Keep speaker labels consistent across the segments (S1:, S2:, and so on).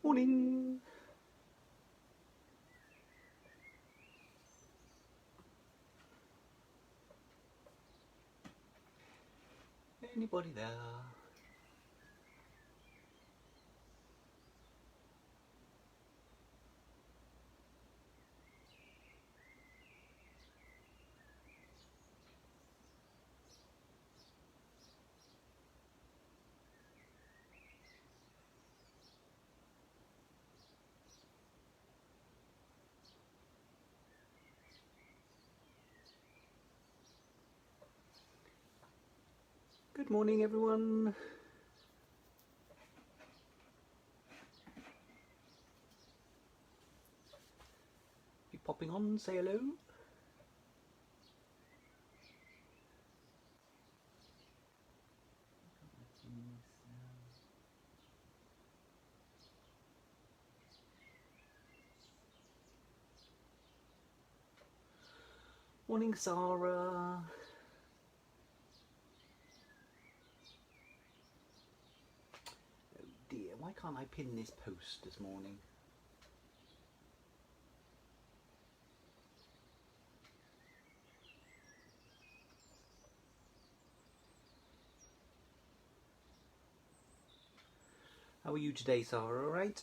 S1: Morning. Anybody there? Good morning, everyone. You popping on, say hello. Morning, Sarah. Oh dear, why can't I pin this post this morning? How are you today, Sarah? All right?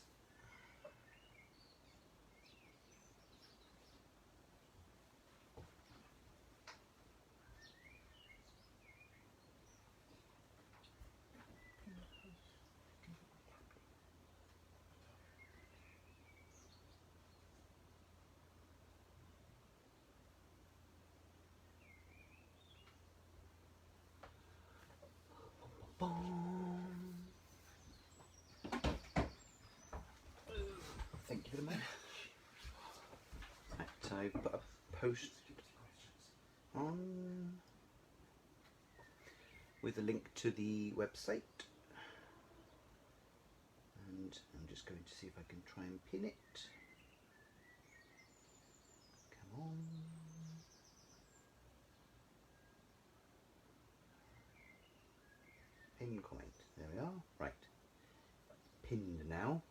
S1: Thank you very much. Right, so I put a post on with a link to the website, and I'm just going to see if I can try and pin it. Come on. Pin comment. There we are. Right. Pinned now.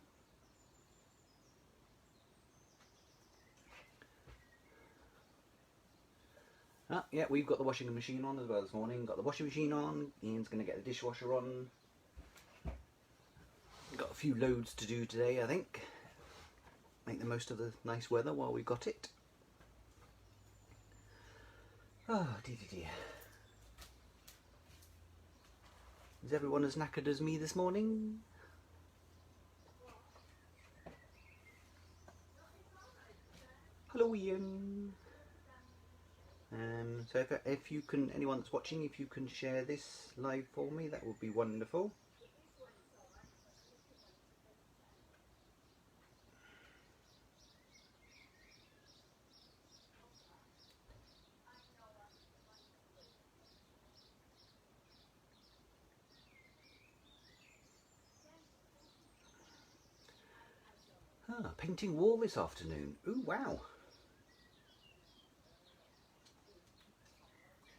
S1: Yeah, we've got the washing machine on as well this morning. Got the washing machine on. Ian's going to get the dishwasher on. Got a few loads to do today, I think. Make the most of the nice weather while we've got it. Oh, dear. Is everyone as knackered as me this morning? Hello, Ian. So if you can, anyone that's watching, if you can share this live for me, that would be wonderful. Painting wall this afternoon. Ooh, wow.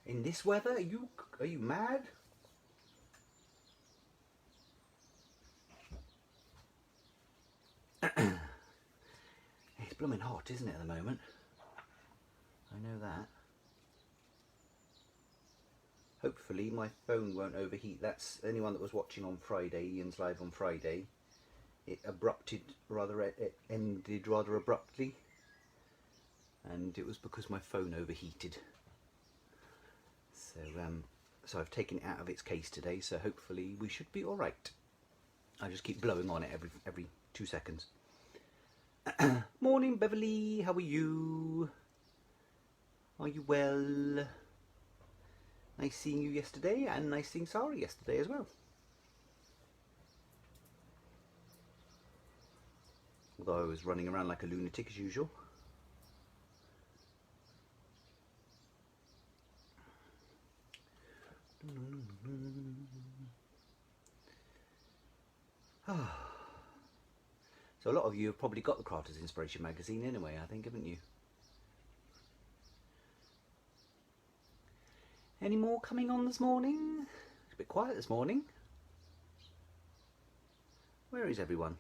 S1: In this weather, are you mad? It's blooming hot, isn't it, at the moment? I know that. Hopefully my phone won't overheat. That's anyone that was watching on Friday, Ian's live on Friday. It ended rather abruptly, and it was because my phone overheated. So I've taken it out of its case today, so hopefully we should be all right. I just keep blowing on it every 2 seconds. Morning, Beverly. How are you? Are you well? Nice seeing you yesterday, and nice seeing Sarah yesterday as well. Although I was running around like a lunatic as usual. So a lot of you have probably got the Crafters Inspiration magazine anyway, I think, haven't you? Any more coming on this morning? It's a bit quiet this morning. Where is everyone?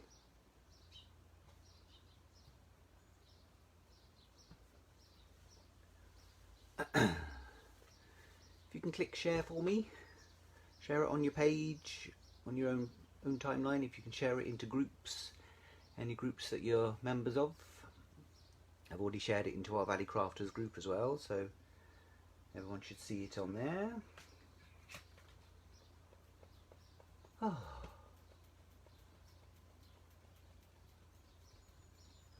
S1: If you can click share for me, share it on your page, on your own timeline. If you can share it into groups, any groups that you're members of. I've already shared it into our Valley Crafters group as well, so everyone should see it on there. Oh.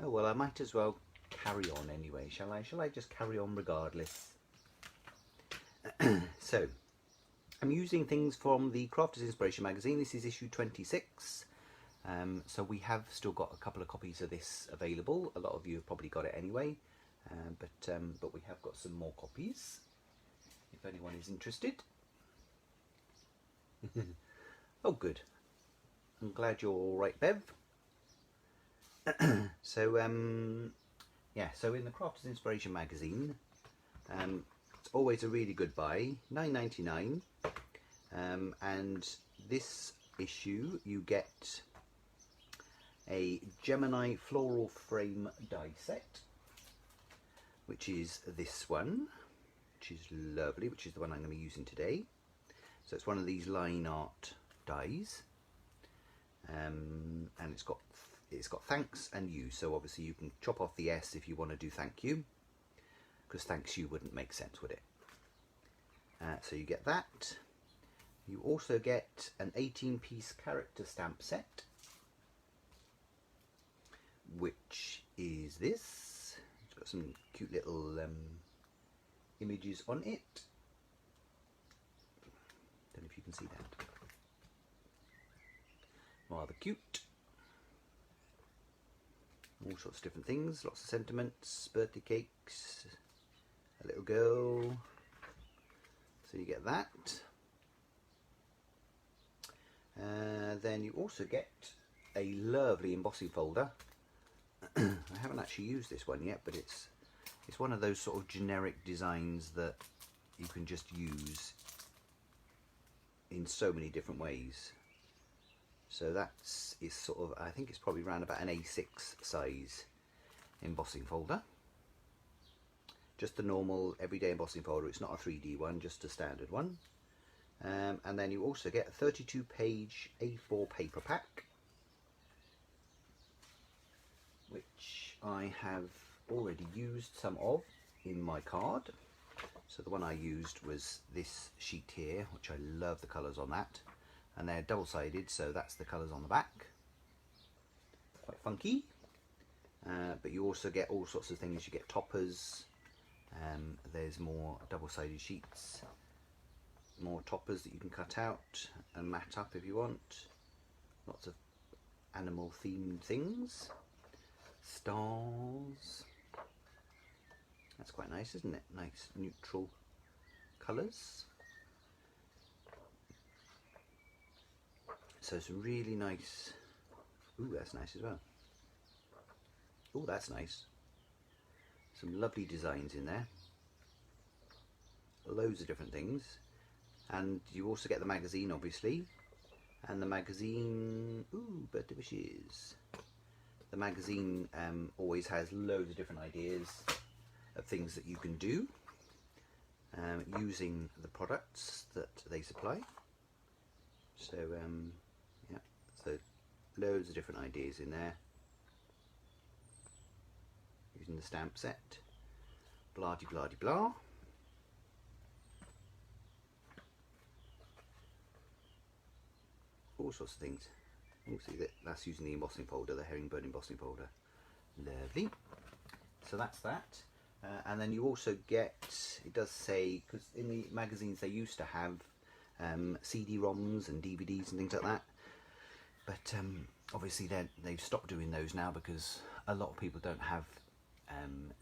S1: Oh well, I might as well carry on anyway, shall I? Shall I just carry on regardless? So, I'm using things from the Crafters Inspiration magazine. This is issue 26. So we have still got a couple of copies of this available. A lot of you have probably got it anyway, but we have got some more copies if anyone is interested. Oh, good. I'm glad you're all right, Bev. So yeah, so in the Crafters Inspiration magazine, it's always a really good buy, $9.99, and this issue you get a Gemini floral frame die set, which is this one, which is lovely, which is the one I'm going to be using today. So it's one of these line art dies, and it's got thanks and you, so obviously you can chop off the S if you want to do thank you, because thanks you wouldn't make sense, would it? So you get that. You also get an 18-piece character stamp set, which is this. It's got some cute little images on it. Don't know if you can see that. Rather cute. All sorts of different things, lots of sentiments, birthday cakes, a little girl. So you get that. Then you also get a lovely embossing folder. I haven't actually used this one yet, but it's one of those sort of generic designs that you can just use in so many different ways. So that's sort of, I think it's probably around about an A6 size embossing folder. Just the normal everyday embossing folder. It's not a 3D one, just a standard one. And then you also get a 32-page A4 paper pack, which I have already used some of in my card. So the one I used was this sheet here, which I love the colours on that. And they're double-sided, so that's the colours on the back. Quite funky. But you also get all sorts of things. You get toppers. There's more double-sided sheets. More toppers that you can cut out and mat up if you want. Lots of animal-themed things. Stars. That's quite nice, isn't it? Nice neutral colours. So some really nice. Ooh, that's nice as well. Ooh, that's nice. Some lovely designs in there. Loads of different things. And you also get the magazine, obviously. And the magazine, ooh, birthday wishes. The magazine always has loads of different ideas of things that you can do using the products that they supply. So, yeah, so loads of different ideas in there. Using the stamp set. Blah-de-blah-de-blah. All sorts of things. You'll see that that's using the embossing folder, the herringbone embossing folder. Lovely. So that's that. And then you also get, it does say, because in the magazines they used to have CD-ROMs and DVDs and things like that. But obviously they've stopped doing those now because a lot of people don't have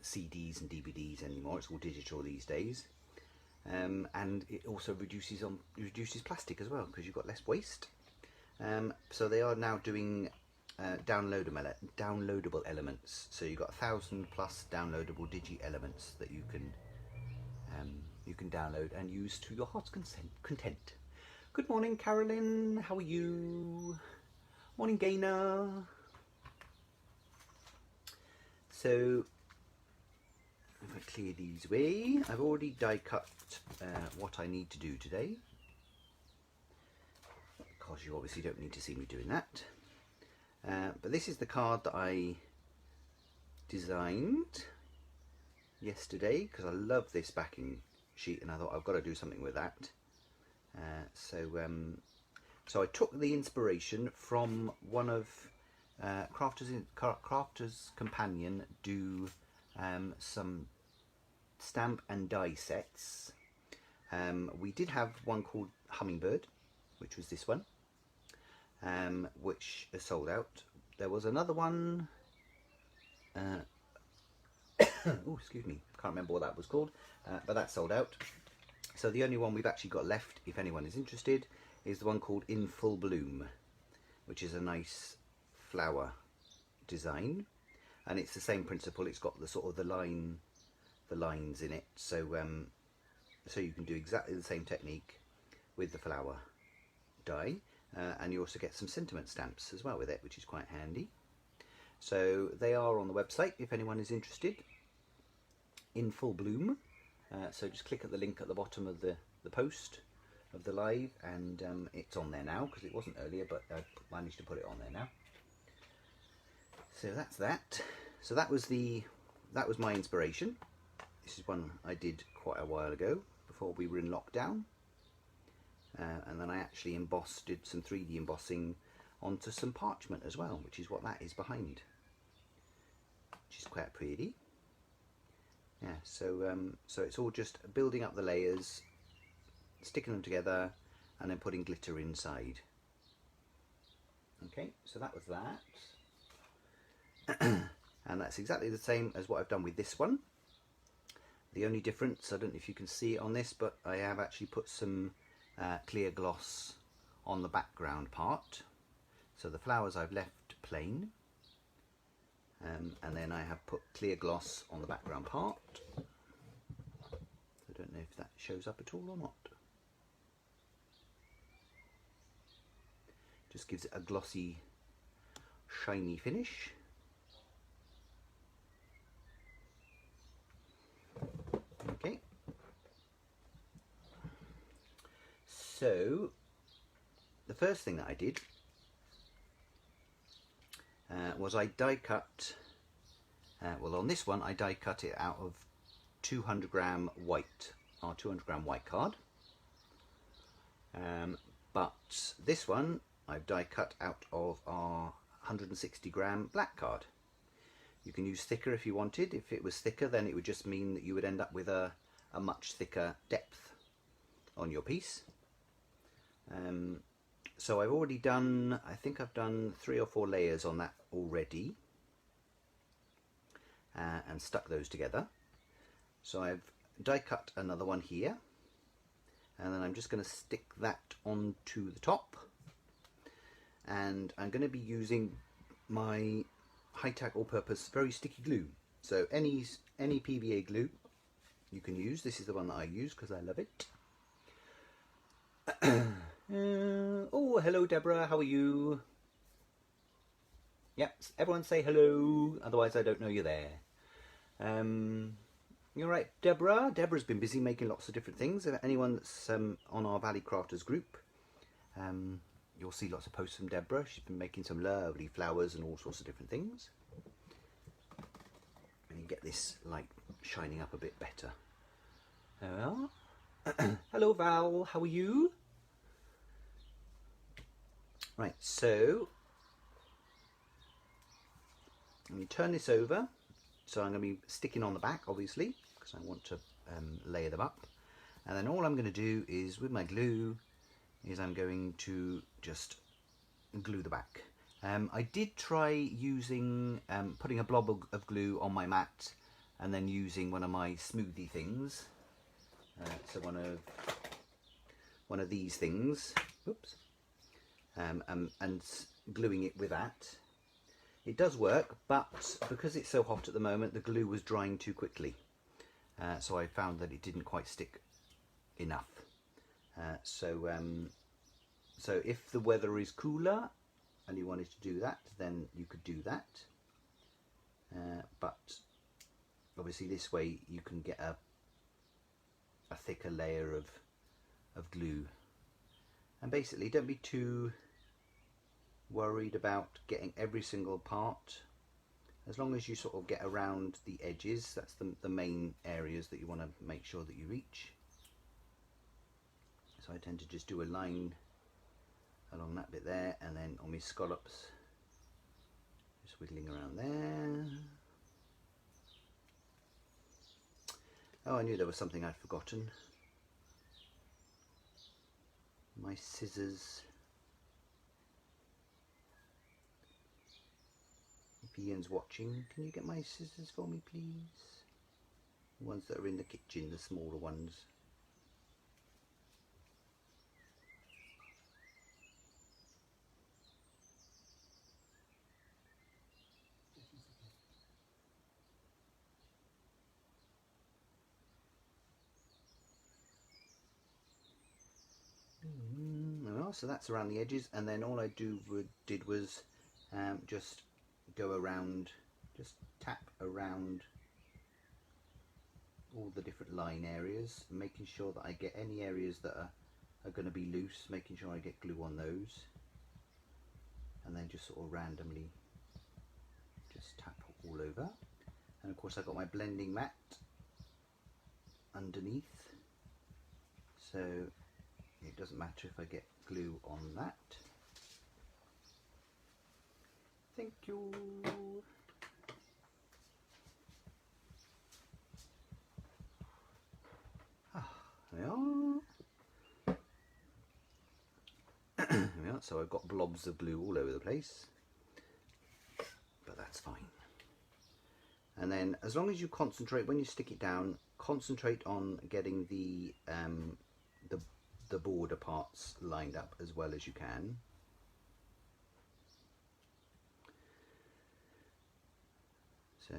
S1: CDs and DVDs anymore. It's all digital these days. And it also reduces plastic as well because you've got less waste. So they are now doing downloadable elements. So you've got 1,000 plus downloadable digi elements that you can download and use to your heart's content. Good morning, Carolyn. How are you? Morning, Gaynor. So I clear these away. I've already die cut what I need to do today, because you obviously don't need to see me doing that. But this is the card that I designed yesterday, because I love this backing sheet and I thought I've got to do something with that. So I took the inspiration from one of Crafter's Companion do some stamp and die sets. We did have one called Hummingbird, which was this one, which is sold out. There was another one, oh, excuse me, can't remember what that was called, but that's sold out. So the only one we've actually got left, if anyone is interested, is the one called In Full Bloom, which is a nice flower design, and it's the same principle. It's got the sort of the lines in it, so so you can do exactly the same technique with the flower die, and you also get some sentiment stamps as well with it, which is quite handy. So they are on the website if anyone is interested. In Full Bloom. So just click at the link at the bottom of the post of the live, and it's on there now because it wasn't earlier, but I managed to put it on there now. So that's that. So that was my inspiration. This is one I did quite a while ago before we were in lockdown, and then I actually did some 3D embossing onto some parchment as well, which is what that is behind, which is quite pretty. Yeah, so it's all just building up the layers, sticking them together, and then putting glitter inside. Okay, so that was that. And that's exactly the same as what I've done with this one. The only difference, I don't know if you can see it on this, but I have actually put some clear gloss on the background part. So the flowers I've left plain. And then I have put clear gloss on the background part. I don't know if that shows up at all or not. Just gives it a glossy, shiny finish. Okay. So the first thing that I did was I die cut, well on this one I die cut it out of 200 gram white, our 200 gram white card, but this one I've die cut out of our 160 gram black card. You can use thicker if you wanted. If it was thicker, then it would just mean that you would end up with a much thicker depth on your piece. So I've already done, I think I've done 3 or 4 layers on that already, and stuck those together. So I've die cut another one here, and then I'm just going to stick that onto the top, and I'm going to be using my Hi-Tac all-purpose very sticky glue. So any PVA glue you can use. This is the one that I use because I love it. Oh, hello Deborah, how are you? Yep, everyone say hello, otherwise I don't know you're there. You're right, Deborah. Deborah's been busy making lots of different things. If anyone that's on our Valley Crafters group, you'll see lots of posts from Deborah. She's been making some lovely flowers and all sorts of different things. And you get this light shining up a bit better. There we are. Hello Val, how are you? Right, so let me turn this over. So I'm going to be sticking on the back, obviously, because I want to layer them up. And then all I'm going to do is, with my glue, is I'm going to just glue the back. I did try using, putting a blob of glue on my mat and then using one of my smoothie things. So one of these things. Oops. And gluing it with that. It does work, but because it's so hot at the moment, the glue was drying too quickly. So I found that it didn't quite stick enough. So if the weather is cooler and you wanted to do that, then you could do that. But obviously this way you can get a thicker layer of glue. And basically don't be too worried about getting every single part, as long as you sort of get around the edges. That's the main areas that you want to make sure that you reach. So I tend to just do a line along that bit there, and then on my scallops just wiggling around there. Oh, I knew there was something I'd forgotten. My scissors. If Ian's watching, can you get my scissors for me, please? The ones that are in the kitchen, the smaller ones. Well, so that's around the edges, and then all I did was just go around, just tap around all the different line areas, making sure that I get any areas that are going to be loose, making sure I get glue on those, and then just sort of randomly just tap all over. And of course I've got my blending mat underneath, so it doesn't matter if I get glue on that. Thank you. There we are. There we are. So I've got blobs of glue all over the place, but that's fine. And then as long as you concentrate, when you stick it down, concentrate on getting the border parts lined up as well as you can. So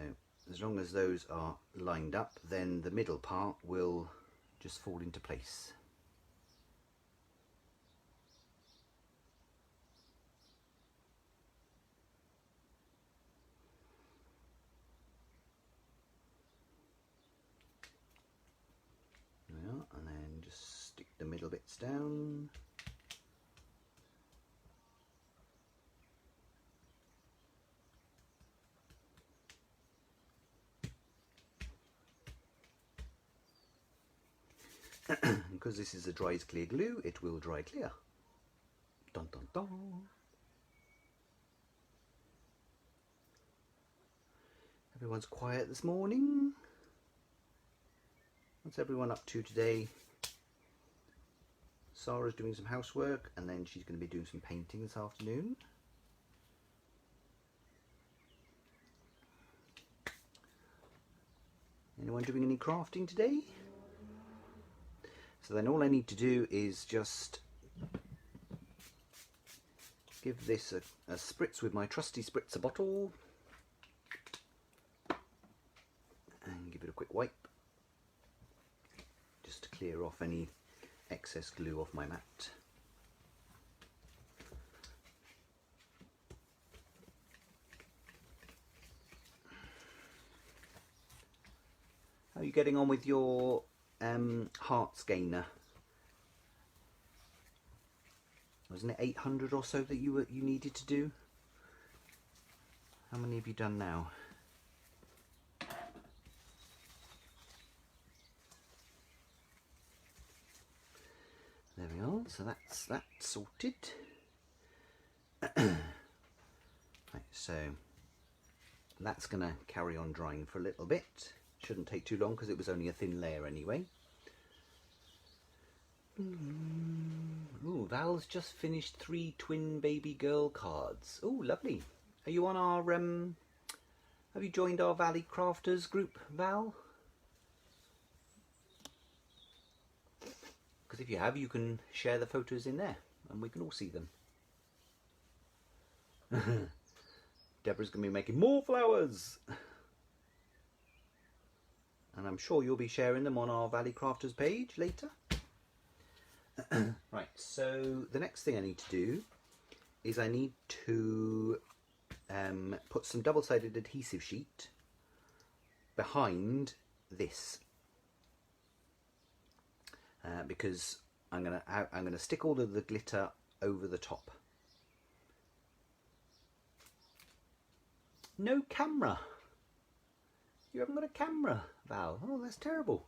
S1: as long as those are lined up, then the middle part will just fall into place. Yeah, and then just stick the middle bits down. Because this is a dries clear glue, it will dry clear. Dun dun dun. Everyone's quiet this morning. What's everyone up to today? Sarah's doing some housework, and then she's going to be doing some painting this afternoon. Anyone doing any crafting today? So then all I need to do is just give this a spritz with my trusty spritzer bottle and give it a quick wipe just to clear off any excess glue off my mat. How are you getting on with your hearts gainer? Wasn't it 800 or so that you needed to do? How many have you done now? There we are, so that's that sorted. Right, so that's going to carry on drying for a little bit. Shouldn't take too long because it was only a thin layer anyway. Ooh, Val's just finished 3 twin baby girl cards. Ooh, lovely. Are you on our have you joined our Valley Crafters group, Val? Because if you have, you can share the photos in there and we can all see them. Deborah's going to be making more flowers. And I'm sure you'll be sharing them on our Valley Crafters page later. Right, so the next thing I need to do is I need to put some double-sided adhesive sheet behind this, because I'm gonna stick all of the glitter over the top. No camera. You haven't got a camera, Val. Oh, that's terrible.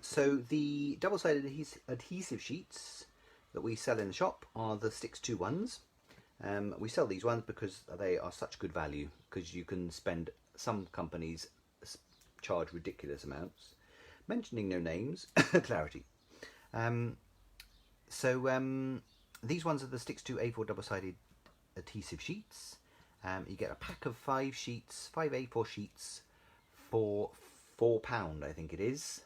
S1: So the double-sided adhesive sheets that we sell in the shop are the Stix 2 ones. We sell these ones because they are such good value, because you can spend, some companies charge ridiculous amounts. Mentioning no names, clarity. These ones are the Stix 2 A4 double-sided adhesive sheets. You get a pack of 5 sheets, 5 A4 sheets for £4, I think it is,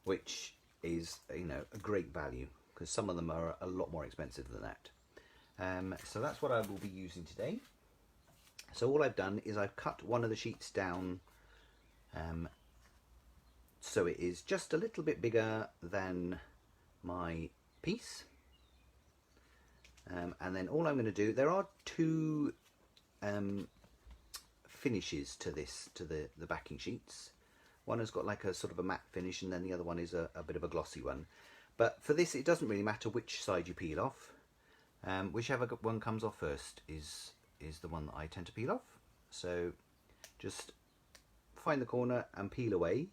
S1: which is, you know, a great value, because some of them are a lot more expensive than that. So that's what I will be using today. So all I've done is I've cut one of the sheets down so it is just a little bit bigger than my piece. And then all I'm going to do, there are 2 finishes to this, to the backing sheets. One has got like a sort of a matte finish, and then the other one is a bit of a glossy one. But for this, it doesn't really matter which side you peel off. Whichever one comes off first is the one that I tend to peel off. So just find the corner and peel away,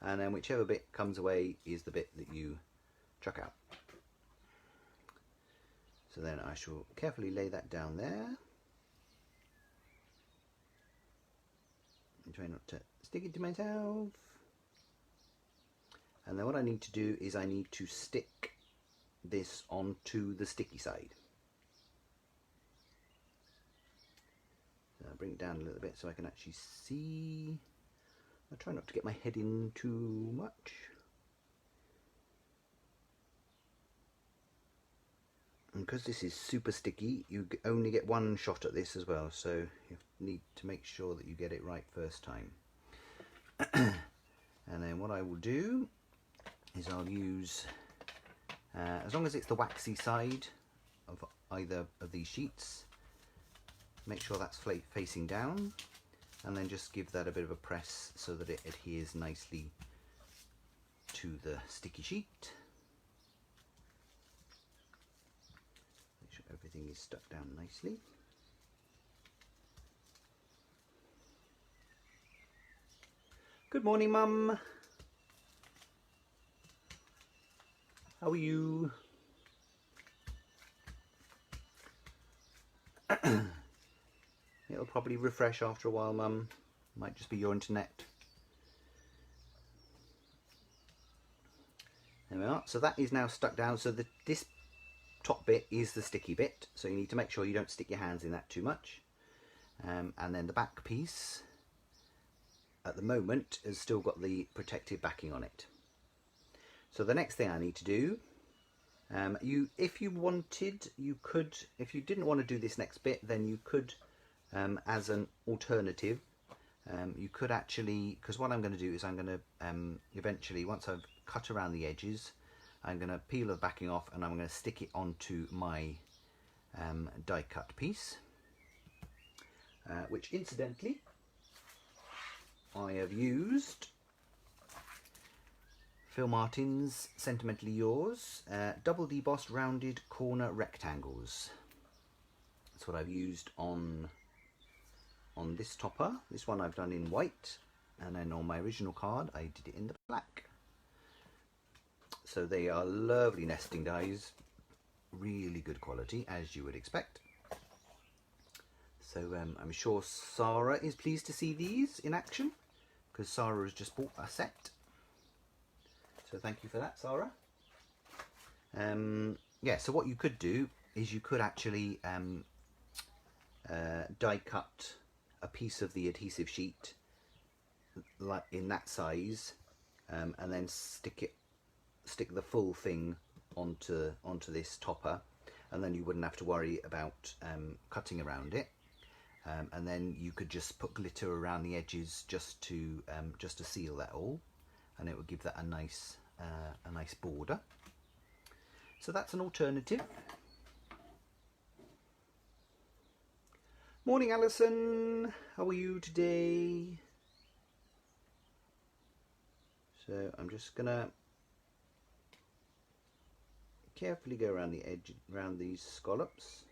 S1: and then whichever bit comes away is the bit that you chuck out. So then I shall carefully lay that down there. And try not to stick it to myself. And then what I need to do is I need to stick this onto the sticky side. So I'll bring it down a little bit so I can actually see. I'll try not to get my head in too much. And because this is super sticky, you only get one shot at this as well, so you need to make sure that you get it right first time. And then what I will do is I'll use, as long as it's the waxy side of either of these sheets, make sure that's facing down, and then just give that a bit of a press so that it adheres nicely to the sticky sheet. Make sure everything is stuck down nicely. Good morning, Mum. How are you? It'll probably refresh after a while, Mum. Might just be your internet. There we are. So that is now stuck down. So this top bit is the sticky bit. So you need to make sure you don't stick your hands in that too much. And then the back piece, at the moment, has still got the protective backing on it. So the next thing I need to do, if you wanted, you could, if you didn't want to do this next bit, then you could, as an alternative, you could actually, because what I'm going to do is I'm going to, eventually, once I've cut around the edges, I'm going to peel the backing off and I'm going to stick it onto my die cut piece, which incidentally, I have used Phil Martin's Sentimentally Yours double debossed rounded corner rectangles. That's what I've used on this topper. This one I've done in white, and then on my original card I did it in the black. So they are lovely nesting dies, really good quality as you would expect. So I'm sure Sarah is pleased to see these in action, because Sarah has just bought a set. So thank you for that, Sarah. Yeah, so what you could do is you could actually die cut a piece of the adhesive sheet like in that size, and then stick the full thing onto this topper, and then you wouldn't have to worry about cutting around it. And then you could just put glitter around the edges just to seal that all, and it would give that a nice border. So that's an alternative. Morning, Alison. How are you today? So I'm just gonna carefully go around the edge, around these scallops.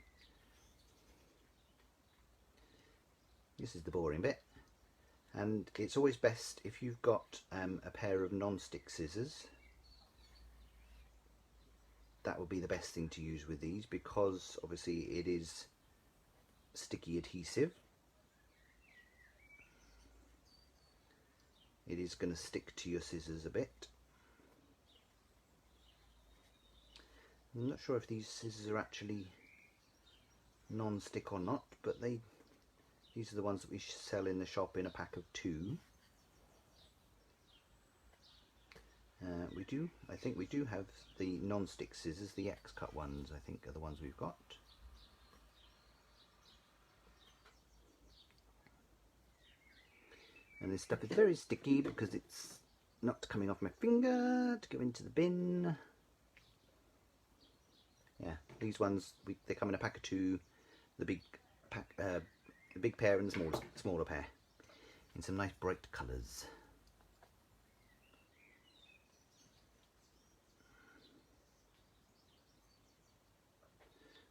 S1: This is the boring bit, and it's always best if you've got a pair of non-stick scissors. That would be the best thing to use with these, because obviously it is sticky adhesive. It is going to stick to your scissors a bit. I'm not sure if these scissors are actually non-stick or not, but these are the ones that we sell in the shop in a pack of 2. I think we do have the non-stick scissors, the X-cut ones I think are the ones we've got. And this stuff is very sticky because it's not coming off my finger to go into the bin. Yeah, these ones they come in a pack of 2. The big pack, the big pair and the smaller pair, in some nice bright colours.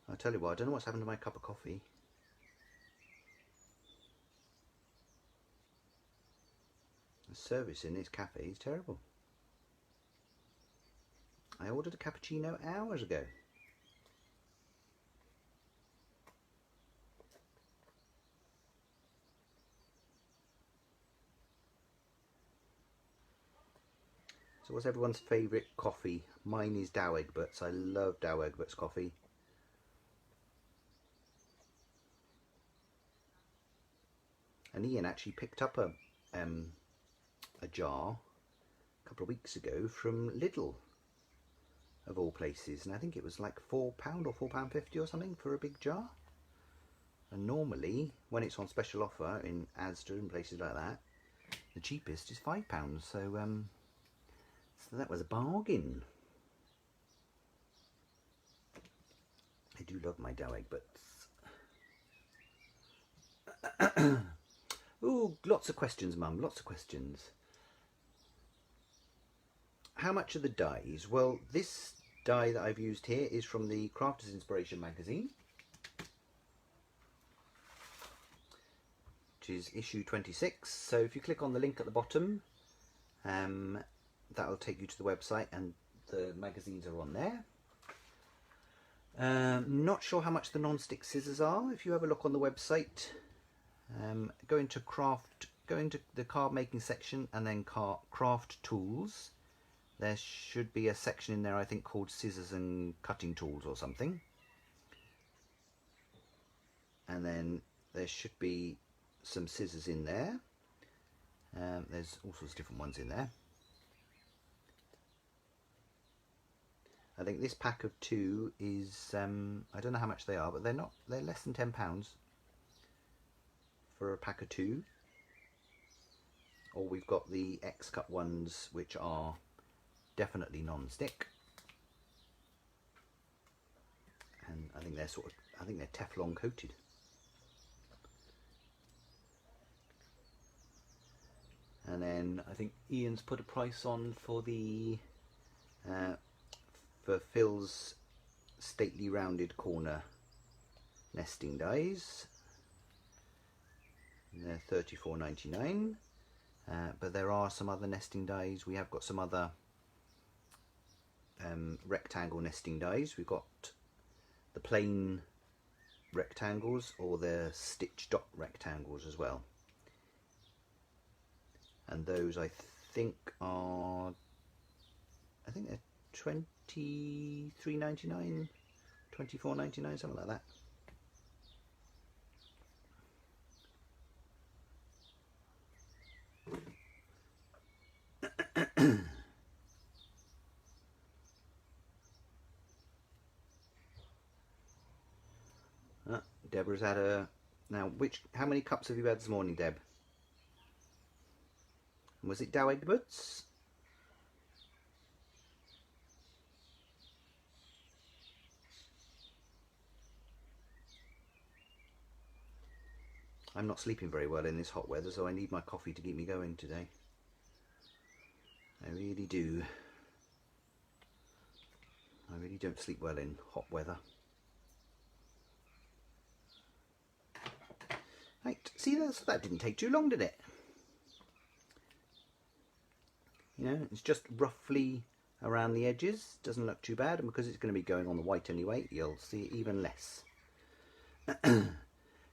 S1: I'll tell you what, I don't know what's happened to my cup of coffee. The service in this cafe is terrible. I ordered a cappuccino hours ago. So what's everyone's favourite coffee? Mine is Dow Egberts. I love Dow Egberts coffee. And Ian actually picked up a jar a couple of weeks ago from Lidl, of all places, and I think it was like £4 or £4.50 or something for a big jar. And normally, when it's on special offer in Asda and places like that, the cheapest is £5. So that was a bargain. I do love my Dow Egberts. Ooh, lots of questions, Mum, lots of questions. How much are the dies? Well, this die that I've used here is from the Crafters Inspiration magazine, which is issue 26. So if you click on the link at the bottom, that'll take you to the website and the magazines are on there. Not sure how much the non-stick scissors are. If you have a look on the website, go into the card making section and then craft tools. There should be a section in there, I think, called scissors and cutting tools or something. And then there should be some scissors in there. There's all sorts of different ones in there. I think this pack of 2 is, I don't know how much they are, but they're less than £10 for a pack of 2. Or we've got the X-cut ones, which are definitely non-stick. And I think they're Teflon coated. And then I think Ian's put a price on for the for Phil's stately rounded corner nesting dies. And they're $34.99. But there are some other nesting dies. We have got some other rectangle nesting dies. We've got the plain rectangles or the stitch dot rectangles as well. And those I think they're $23.99, $24.99, something like that. Deborah's had a... Now, how many cups have you had this morning, Deb? Was it Dow Egberts? I'm not sleeping very well in this hot weather, so I need my coffee to keep me going today. I really do. I really don't sleep well in hot weather. Right, see, that didn't take too long, did it? You know, it's just roughly around the edges. Doesn't look too bad, and because it's going to be going on the white anyway, you'll see even less.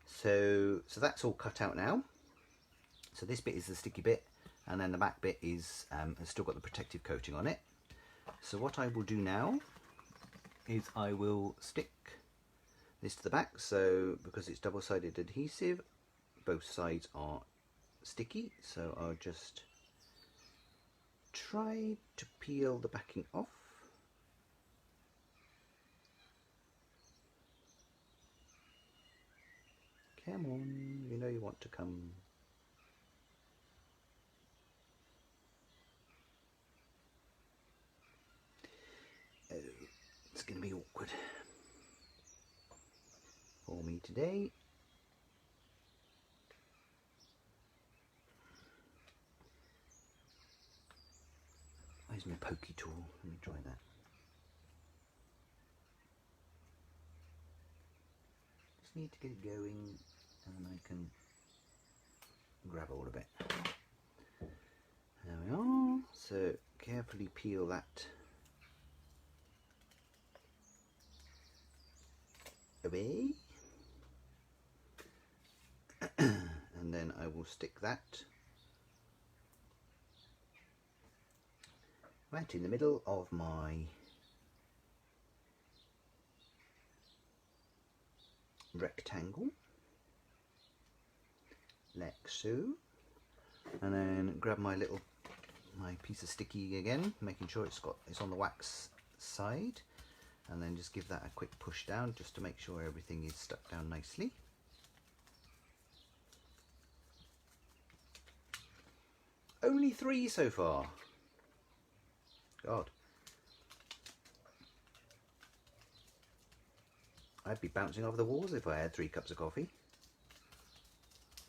S1: So that's all cut out now. So this bit is the sticky bit, and then the back bit is has still got the protective coating on it. So what I will do now is I will stick this to the back. So because it's double-sided adhesive, both sides are sticky. So I'll just try to peel the backing off. Come on, you know you want to come. Oh, it's going to be awkward for me today. Where's my pokey tool? Let me try that. Just need to get it going, and then I can grab hold of it. There we are. So carefully peel that away, and then I will stick that right in the middle of my rectangle, like so, and then grab my piece of sticky again, making sure it's on the wax side, and then just give that a quick push down just to make sure everything is stuck down nicely. Only 3 so far. God. I'd be bouncing off the walls if I had 3 cups of coffee.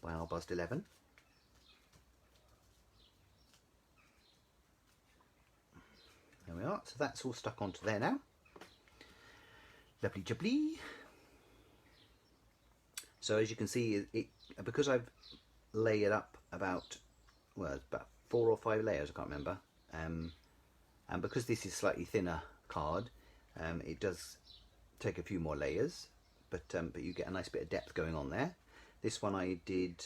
S1: Well, past 11. There we are. So that's all stuck onto there now. Lovely jubbly. So as you can see, because I've layered up about 4 or 5 layers, I can't remember, and because this is slightly thinner card, it does take a few more layers, but you get a nice bit of depth going on there. This one I did,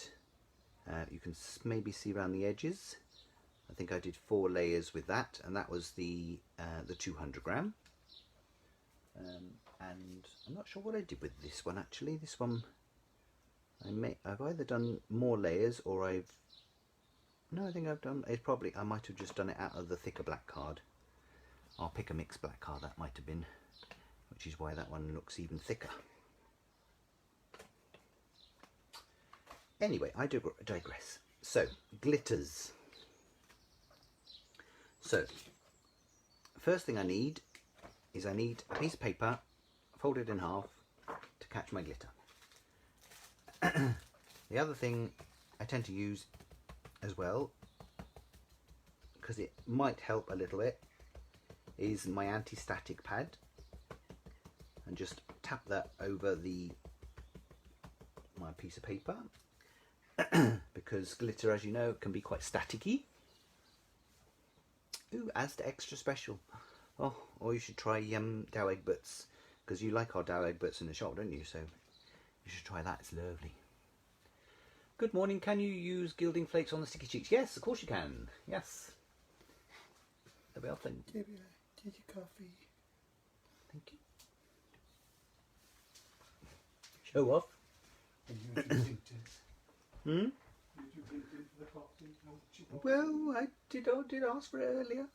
S1: you can maybe see around the edges. I think I did 4 layers with that, and that was the 200 gram. And I'm not sure what I did with this one actually. This one, I've either done more layers or I might have just done it out of the thicker black card. I'll pick a mixed black card, that might have been, which is why that one looks even thicker. Anyway, I digress. So, glitters. So, first thing I need is a piece of paper folded in half to catch my glitter. The other thing I tend to use as well, because it might help a little bit, is my anti-static pad, and just tap that over my piece of paper because glitter, as you know, can be quite staticky. Ooh, adds to extra special. Oh, or you should try Dow Egberts, because you like our Dow Egberts in the shop, don't you? So you should try that, it's lovely. Good morning, can you use gilding flakes on the sticky sheets? Yes, of course you can, yes. There we are then.
S2: Did your coffee?
S1: Thank you. Show off. Hmm? Well, I did ask for it earlier.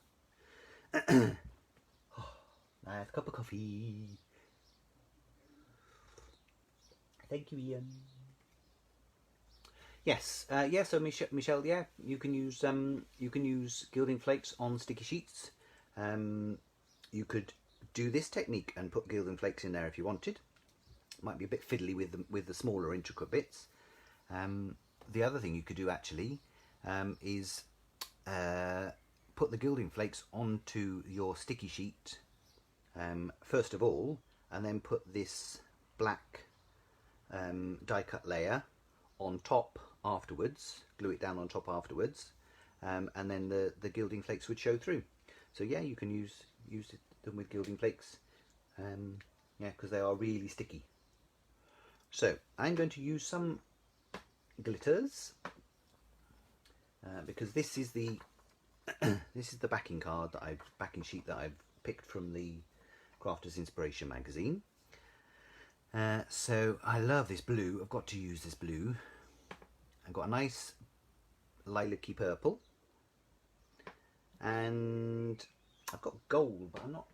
S1: Nice cup of coffee. Thank you, Ian. Yes, yeah. So Michelle, yeah, you can use gilding flakes on sticky sheets. You could do this technique and put gilding flakes in there if you wanted. Might be a bit fiddly with the smaller intricate bits. The other thing you could do actually is put the gilding flakes onto your sticky sheet first of all, and then put this black die cut layer on top afterwards, glue it down on top afterwards, and then the gilding flakes would show through. So yeah, you can use them with gilding flakes, yeah, because they are really sticky. So I'm going to use some glitters because this is the this is the backing sheet that I've picked from the Crafters Inspiration magazine. So I love this blue. I've got to use this blue. I've got a nice lilac-y purple, and I've got gold, but I'm not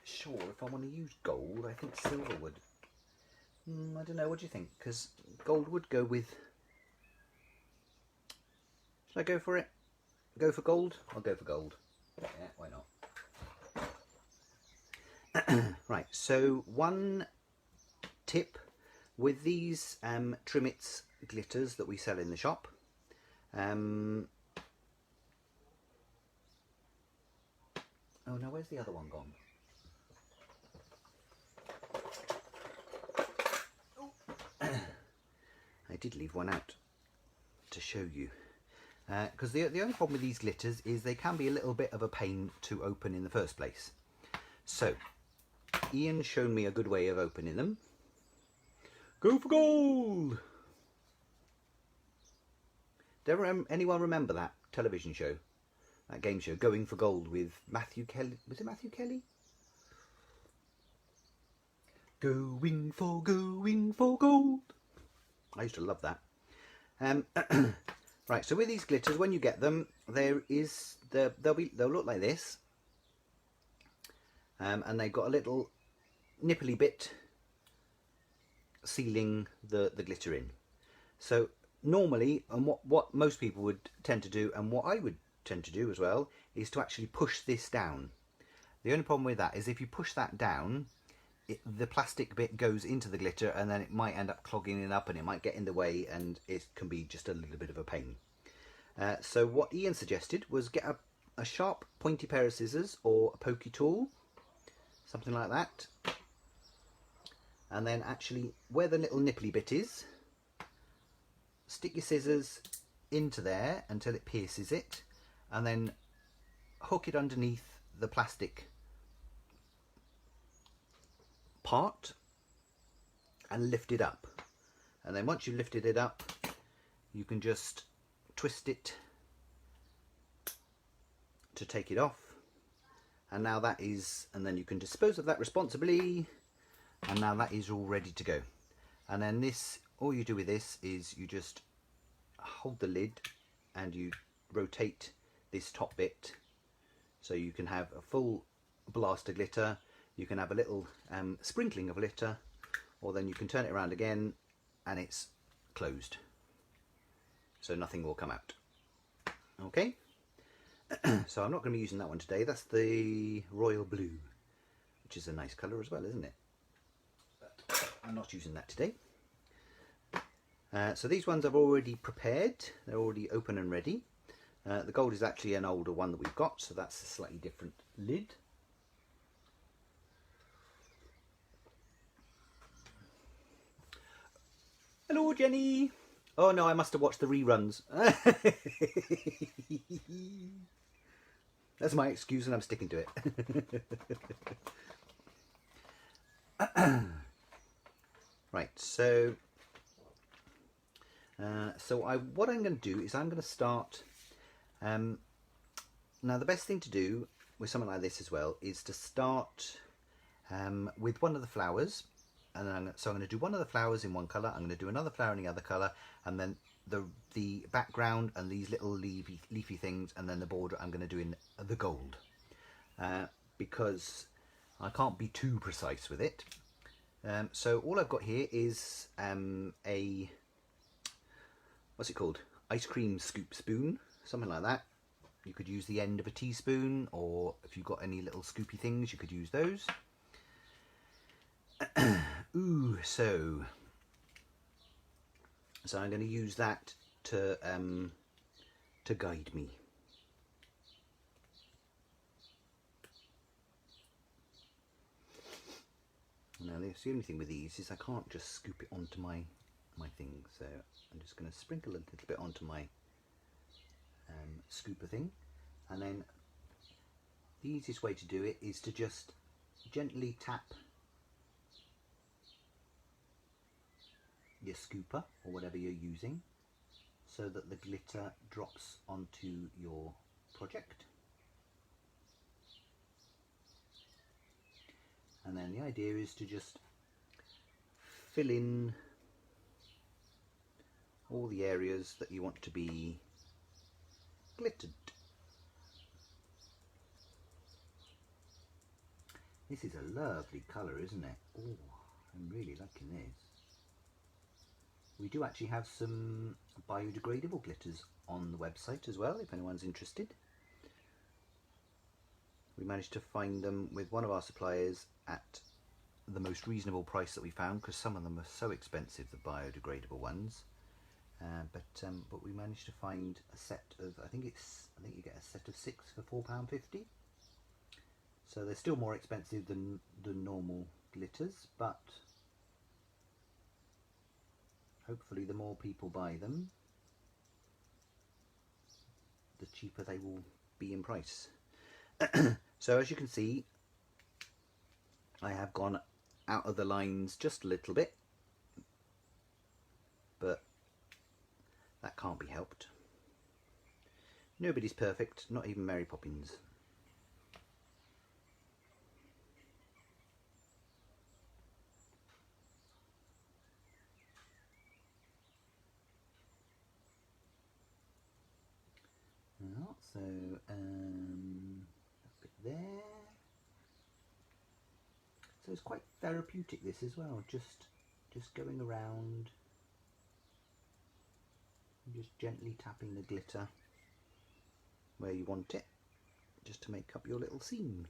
S1: sure if I want to use gold. I think silver would. I don't know. What do you think? Because gold would go with. Should I go for it? Go for gold? I'll go for gold. Yeah, why not? Right. So one tip with these Trimits glitters that we sell in the shop. Oh no, where's the other one gone? I did leave one out to show you. Because the only problem with these glitters is they can be a little bit of a pain to open in the first place. So, Ian's shown me a good way of opening them. Go for gold! Does anyone remember that television show? That game show, Going for Gold, with Matthew Kelly. Was it Matthew Kelly? Going for gold. I used to love that. Right, so with these glitters, when you get them, they'll look like this, and they've got a little nipply bit sealing the glitter in. So normally, and what most people would tend to do, and what I would tend to do as well, is to actually push this down. The only problem with that is if you push that down, the plastic bit goes into the glitter, and then it might end up clogging it up, and it might get in the way, and it can be just a little bit of a pain. So what Ian suggested was get a sharp pointy pair of scissors or a pokey tool, something like that, and then actually where the little nipply bit is, stick your scissors into there until it pierces it, and then hook it underneath the plastic part and lift it up. And then once you've lifted it up, you can just twist it to take it off, and now that is, and then you can dispose of that responsibly, and now that is all ready to go. And then this, all you do with this is you just hold the lid and you rotate this top bit, so you can have a full blast of glitter, you can have a little sprinkling of glitter, or then you can turn it around again and it's closed, so nothing will come out. Okay, so I'm not going to be using that one today. That's the royal blue, which is a nice colour as well, isn't it? But I'm not using that today. So these ones I've already prepared, they're already open and ready. The gold is actually an older one that we've got, so that's a slightly different lid. Hello, Jenny. Oh no, I must have watched the reruns. That's my excuse and I'm sticking to it. Right, so what I'm going to do is I'm going to start. Now the best thing to do with something like this as well is to start with one of the flowers. And then I'm going to do one of the flowers in one colour, I'm going to do another flower in the other colour, and then the background and these little leafy things, and then the border I'm going to do in the gold. Because I can't be too precise with it. So all I've got here is a, what's it called? Ice cream scoop spoon, something like that. You could use the end of a teaspoon, or if you've got any little scoopy things, you could use those. Ooh, so So I'm going to use that to guide me. Now the only thing with these is I can't just scoop it onto my thing, so I'm just going to sprinkle a little bit onto my scooper thing, and then the easiest way to do it is to just gently tap your scooper or whatever you're using so that the glitter drops onto your project. And then the idea is to just fill in all the areas that you want to be glittered. This is a lovely colour, isn't it? Oh, I'm really liking this. We do actually have some biodegradable glitters on the website as well, if anyone's interested. We managed to find them with one of our suppliers at the most reasonable price that we found, because some of them are so expensive, the biodegradable ones. But we managed to find a set of, I think you get a set of 6 for £4.50. So they're still more expensive than the normal glitters, but hopefully the more people buy them, the cheaper they will be in price. So as you can see, I have gone out of the lines just a little bit, but that can't be helped. Nobody's perfect, not even Mary Poppins. So a bit there. So it's quite therapeutic, this as well. Just going around, just gently tapping the glitter where you want it, just to make up your little scene.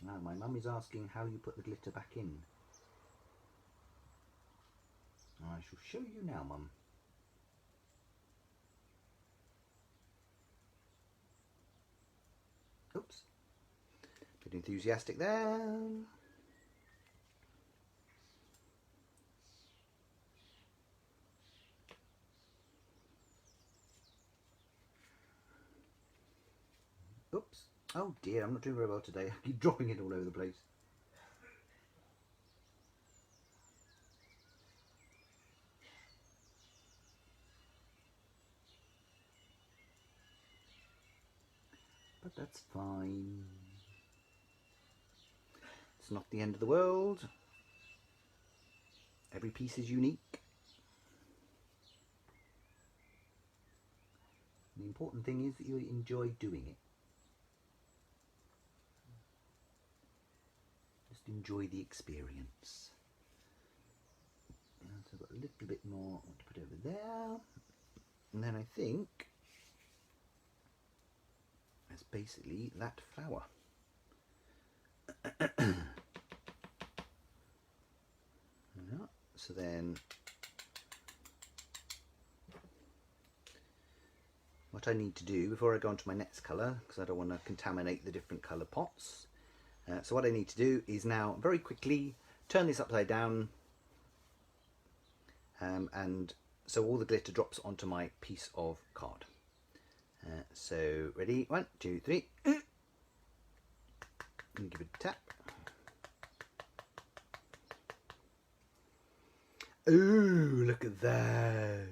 S1: Now my mum is asking how you put the glitter back in. I shall show you now, Mum. Oops, bit enthusiastic there. Oops. Oh dear, I'm not doing very well today. I keep dropping it all over the place. But that's fine. It's not the end of the world. Every piece is unique. The important thing is that you enjoy doing it. Just enjoy the experience. So I've got a little bit more I want to put over there. And then I think that's basically that flower. Yeah, so then what I need to do before I go on to my next colour, because I don't want to contaminate the different colour pots, so what I need to do is now very quickly turn this upside down, and so all the glitter drops onto my piece of card. So ready, 1, 2, 3, and give it a tap. Ooh, look at that!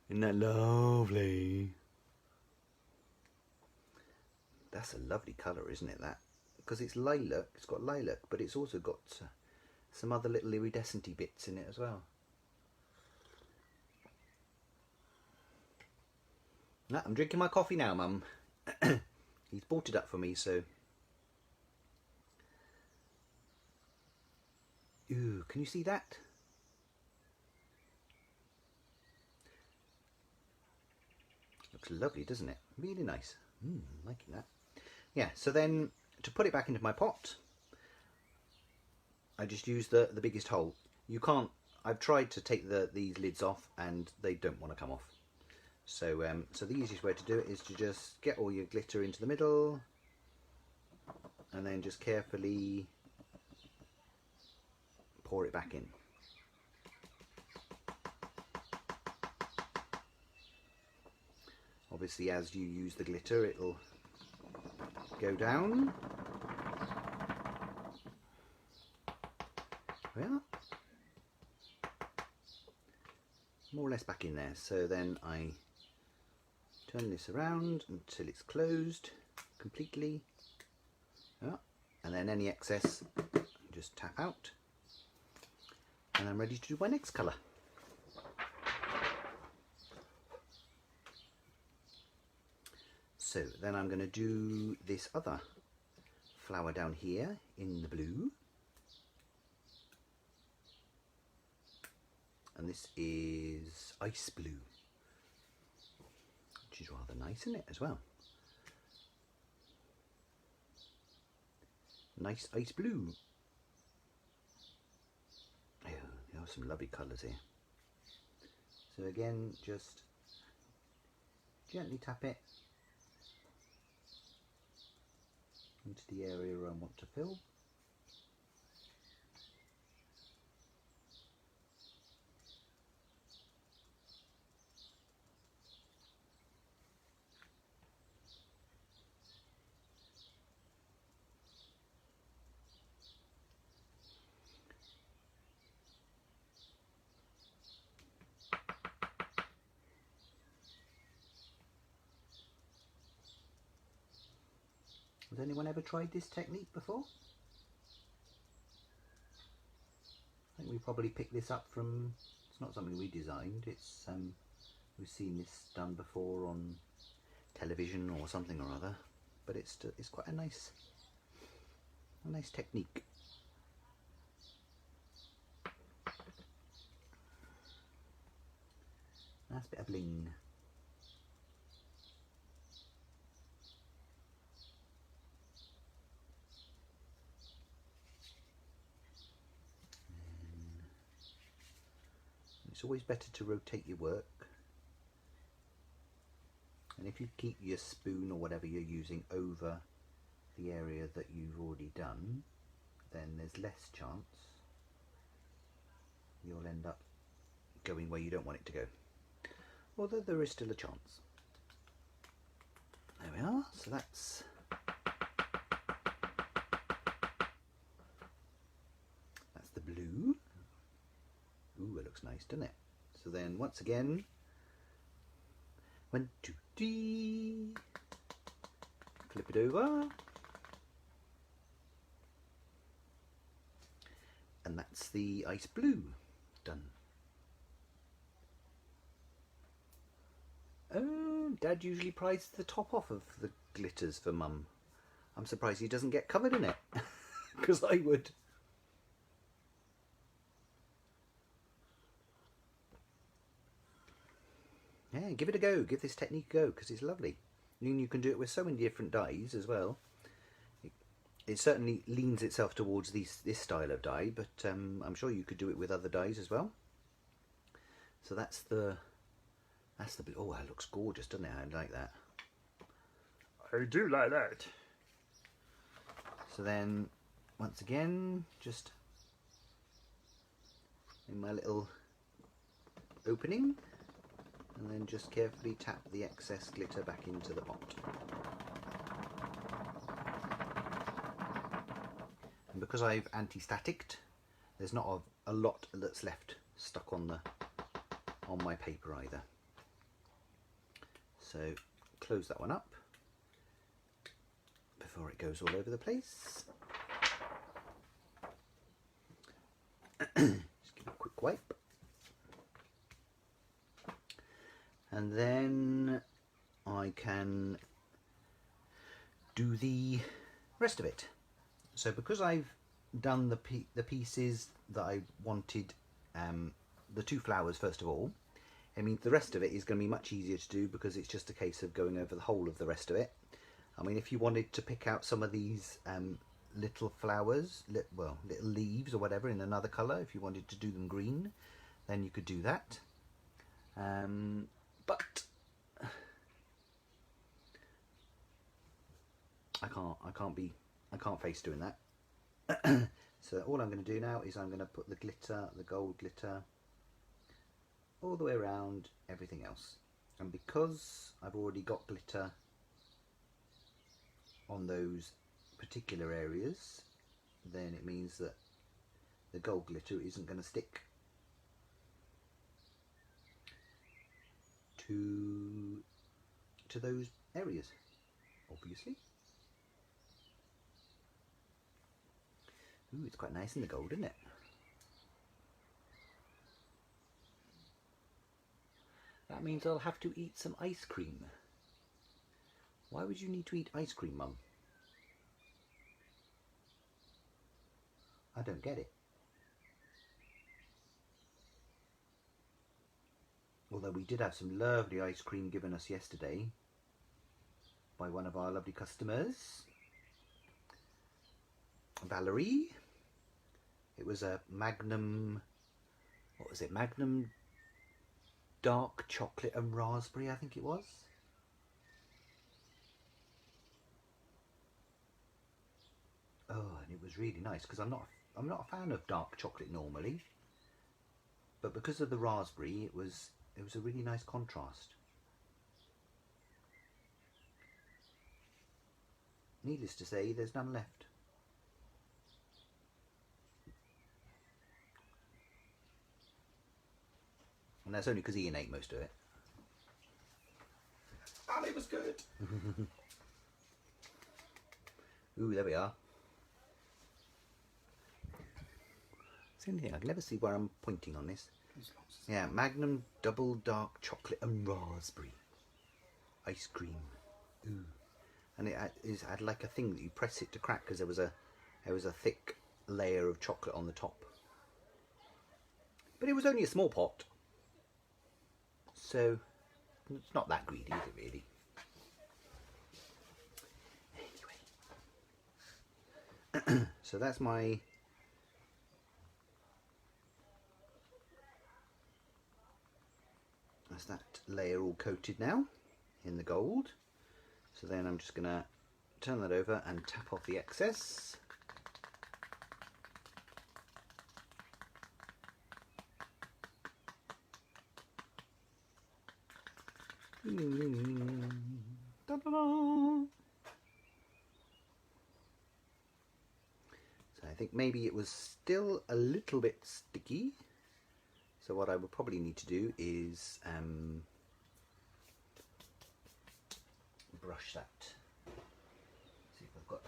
S1: Isn't that lovely? That's a lovely colour, isn't it, that? Because it's lilac, it's got lilac, but it's also got some other little iridescent-y bits in it as well. No, I'm drinking my coffee now, Mum. He's bought it up for me, so... Ooh, can you see that? looks lovely, doesn't it? Really nice. Liking that. Yeah, so then to put it back into my pot, I just use the biggest hole. You can't, I've tried to take these lids off and they don't want to come off. So, so the easiest way to do it is to just get all your glitter into the middle and then just carefully pour it back in. Obviously, as you use the glitter, it'll go down. There we are. More or less back in there. So then I turn this around until it's closed completely. Yeah. And then any excess, just tap out. And I'm ready to do my next colour. So then I'm going to do this other flower down here in the blue. And this is ice blue, which is rather nice, isn't it, as well? Nice ice blue. Oh, there are some lovely colours here. So again, just gently tap it into the area I want to fill. Has anyone ever tried this technique before? I think we probably picked this up from, it's not something we designed, it's we've seen this done before on television or something or other, but it's quite a nice technique. Nice bit of bling. It's always better to rotate your work, and if you keep your spoon or whatever you're using over the area that you've already done, then there's less chance you'll end up going where you don't want it to go, although there is still a chance. There we are, so that's the blue. Ooh, it looks nice, doesn't it? So then once again, 1, 2, 3, flip it over, and that's the ice blue done. Oh, Dad usually pries the top off of the glitters for Mum. I'm surprised he doesn't get covered in it, because I would. Yeah, give it a go. Give this technique a go, because it's lovely. You can do it with so many different dyes as well. It certainly leans itself towards this style of dye, but I'm sure you could do it with other dyes as well. So that's the blue. Oh, that looks gorgeous, doesn't it? I like that.
S2: I do like that.
S1: So then, once again, just in my little opening, and then just carefully tap the excess glitter back into the pot. And because I've anti-staticked, there's not a lot that's left stuck on my paper either. So close that one up before it goes all over the place. Just give it a quick wipe. And then I can do the rest of it. So because I've done the pieces that I wanted, the two flowers first of all, I mean, the rest of it is going to be much easier to do because it's just a case of going over the whole of the rest of it. I mean, if you wanted to pick out some of these little flowers, little leaves or whatever in another colour, if you wanted to do them green, then you could do that. But I can't face doing that. So all I'm going to do now is I'm going to put the glitter, the gold glitter, all the way around everything else. And because I've already got glitter on those particular areas, then it means that the gold glitter isn't going to stick to those areas, obviously. Ooh, it's quite nice in the gold, isn't it? That means I'll have to eat some ice cream. Why would you need to eat ice cream, Mum? I don't get it. Although we did have some lovely ice cream given us yesterday by one of our lovely customers, Valerie. It was a Magnum, what was it? Magnum dark chocolate and raspberry, I think it was. Oh, and it was really nice because I'm not a fan of dark chocolate normally, but because of the raspberry, it was a really nice contrast. Needless to say, there's none left. And that's only because Ian ate most of it.
S2: And it was good.
S1: Ooh, there we are. Same thing, I can never see where I'm pointing on this. Yeah, Magnum double dark chocolate and raspberry ice cream. Ooh, and it had like a thing that you press it to crack because there was a thick layer of chocolate on the top. But it was only a small pot, so it's not that greedy, is it really? Anyway, so that's my. That's that layer all coated now in the gold. So then I'm just going to turn that over and tap off the excess. Ta-da-da! So I think maybe it was still a little bit sticky. So what I would probably need to do is brush that. See if I've got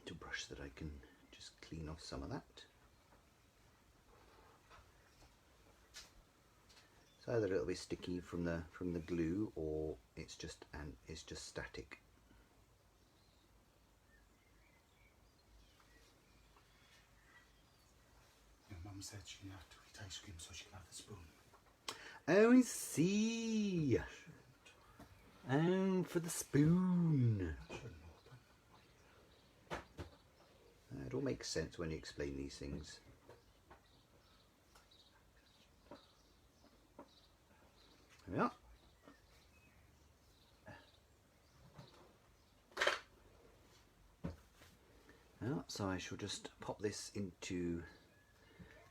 S1: a brush that I can just clean off some of that. It's either a little bit sticky from the glue, or it's just static.
S2: Mum said she didn't have to eat ice cream, so she can have the spoon.
S1: Oh, I see. For the spoon. It all makes sense when you explain these things. There we are. Well, so I shall just pop this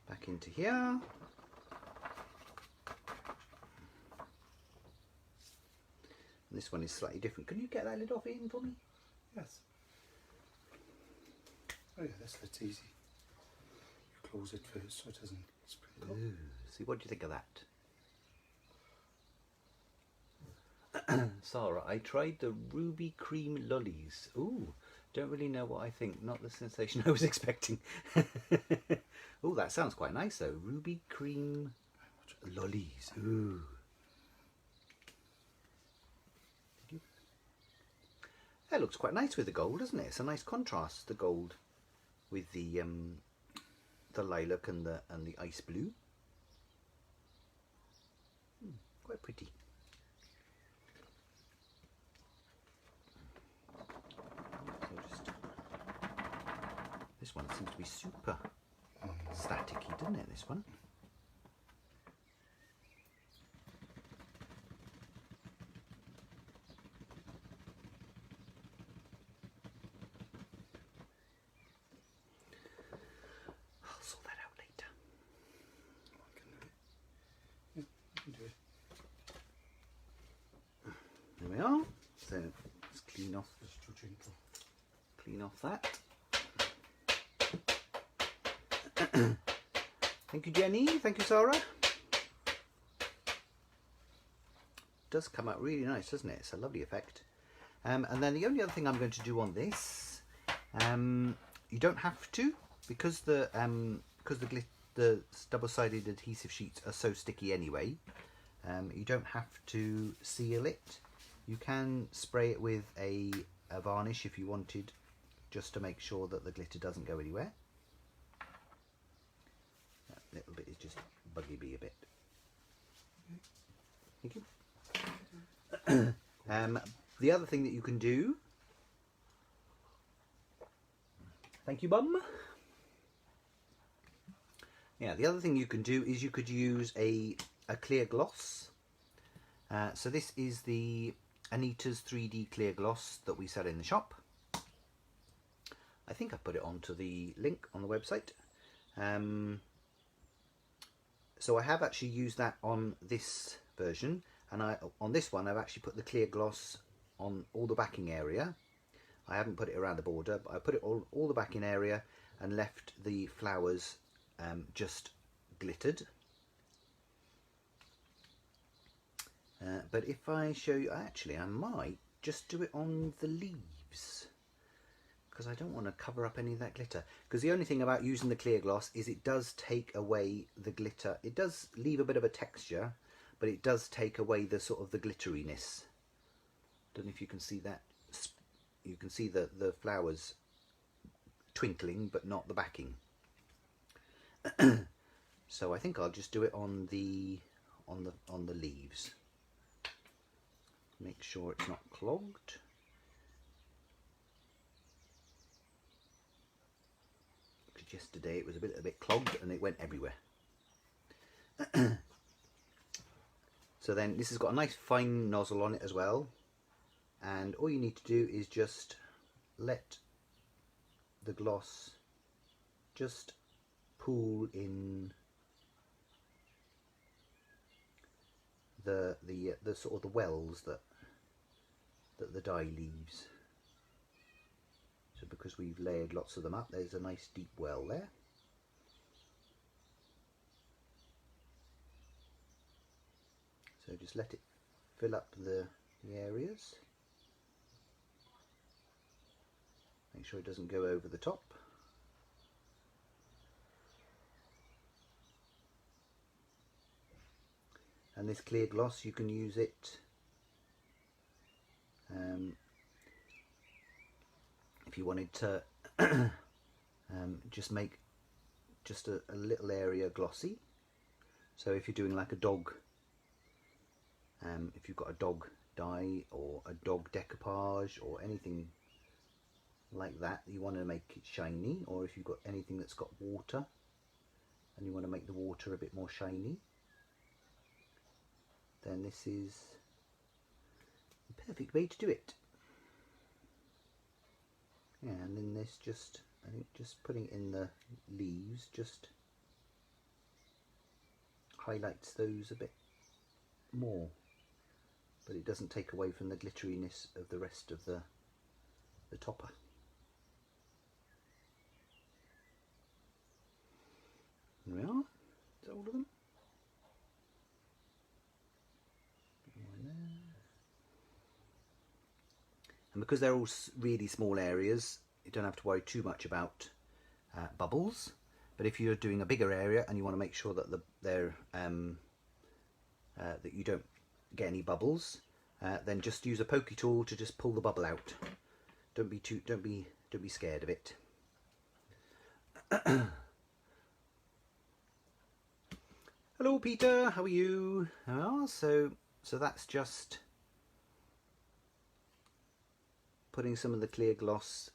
S1: back into here. And this one is slightly different. Can you get that lid off Ian for me?
S2: Yes. Oh yeah, that's easy. You close it first so it doesn't sprinkle.
S1: Ooh, see, what do you think of that? Sarah, I tried the ruby cream lollies. Ooh, don't really know what I think. Not the sensation I was expecting. Oh, that sounds quite nice though. Ruby cream lollies. Ooh. Did you? That looks quite nice with the gold, doesn't it? It's a nice contrast, the gold with the the lilac and the ice blue. Quite pretty. So just, this one seems to be super staticky, doesn't it? This one. I'll sort that out later.
S2: Yeah, I can do it.
S1: There we are. So let's clean off
S2: Just too gentle.
S1: that. Thank you, Jenny. Thank you, Sarah. Does come out really nice, doesn't it? It's a lovely effect. And then the only other thing I'm going to do on this, you don't have to, because the double-sided adhesive sheets are so sticky anyway. You don't have to seal it. You can spray it with a varnish if you wanted, just to make sure that the glitter doesn't go anywhere. That little bit is just buggy me a bit. Thank you. The other thing that you can do, thank you, Bum. Yeah, the other thing you can do is you could use a clear gloss. So this is the Anita's 3D clear gloss that we sell in the shop. I think I put it onto the link on the website. So I have actually used that on this version, and on this one I've actually put the clear gloss on all the backing area. I haven't put it around the border, but I put it all the backing area and left the flowers just glittered. But if I show you, actually I might just do it on the leaves, because I don't want to cover up any of that glitter. Because the only thing about using the clear gloss is it does take away the glitter. It does leave a bit of a texture, but it does take away the sort of the glitteriness. Don't know if you can see that. You can see the flowers twinkling, but not the backing. So I think I'll just do it on the leaves. Make sure it's not clogged. Because yesterday it was a bit clogged and it went everywhere. So then this has got a nice fine nozzle on it as well, and all you need to do is just let the gloss just pool in the sort of the wells that the dye leaves. So because we've layered lots of them up, there's a nice deep well there. So just let it fill up the areas. Make sure it doesn't go over the top. And this clear gloss, you can use it if you wanted to just make just a little area glossy. So if you're doing like a dog, if you've got a dog dye or a dog decoupage or anything like that, you want to make it shiny, or if you've got anything that's got water and you want to make the water a bit more shiny, then this is the perfect way to do it. Yeah, and then this just, I think just putting it in the leaves just highlights those a bit more, but it doesn't take away from the glitteriness of the rest of the topper. There we are. Is that all of them? And because they're all really small areas, you don't have to worry too much about bubbles. But if you're doing a bigger area and you want to make sure that that you don't get any bubbles, then just use a pokey tool to just pull the bubble out. Don't be scared of it. Hello, Peter. How are you? Oh, so that's just putting some of the clear gloss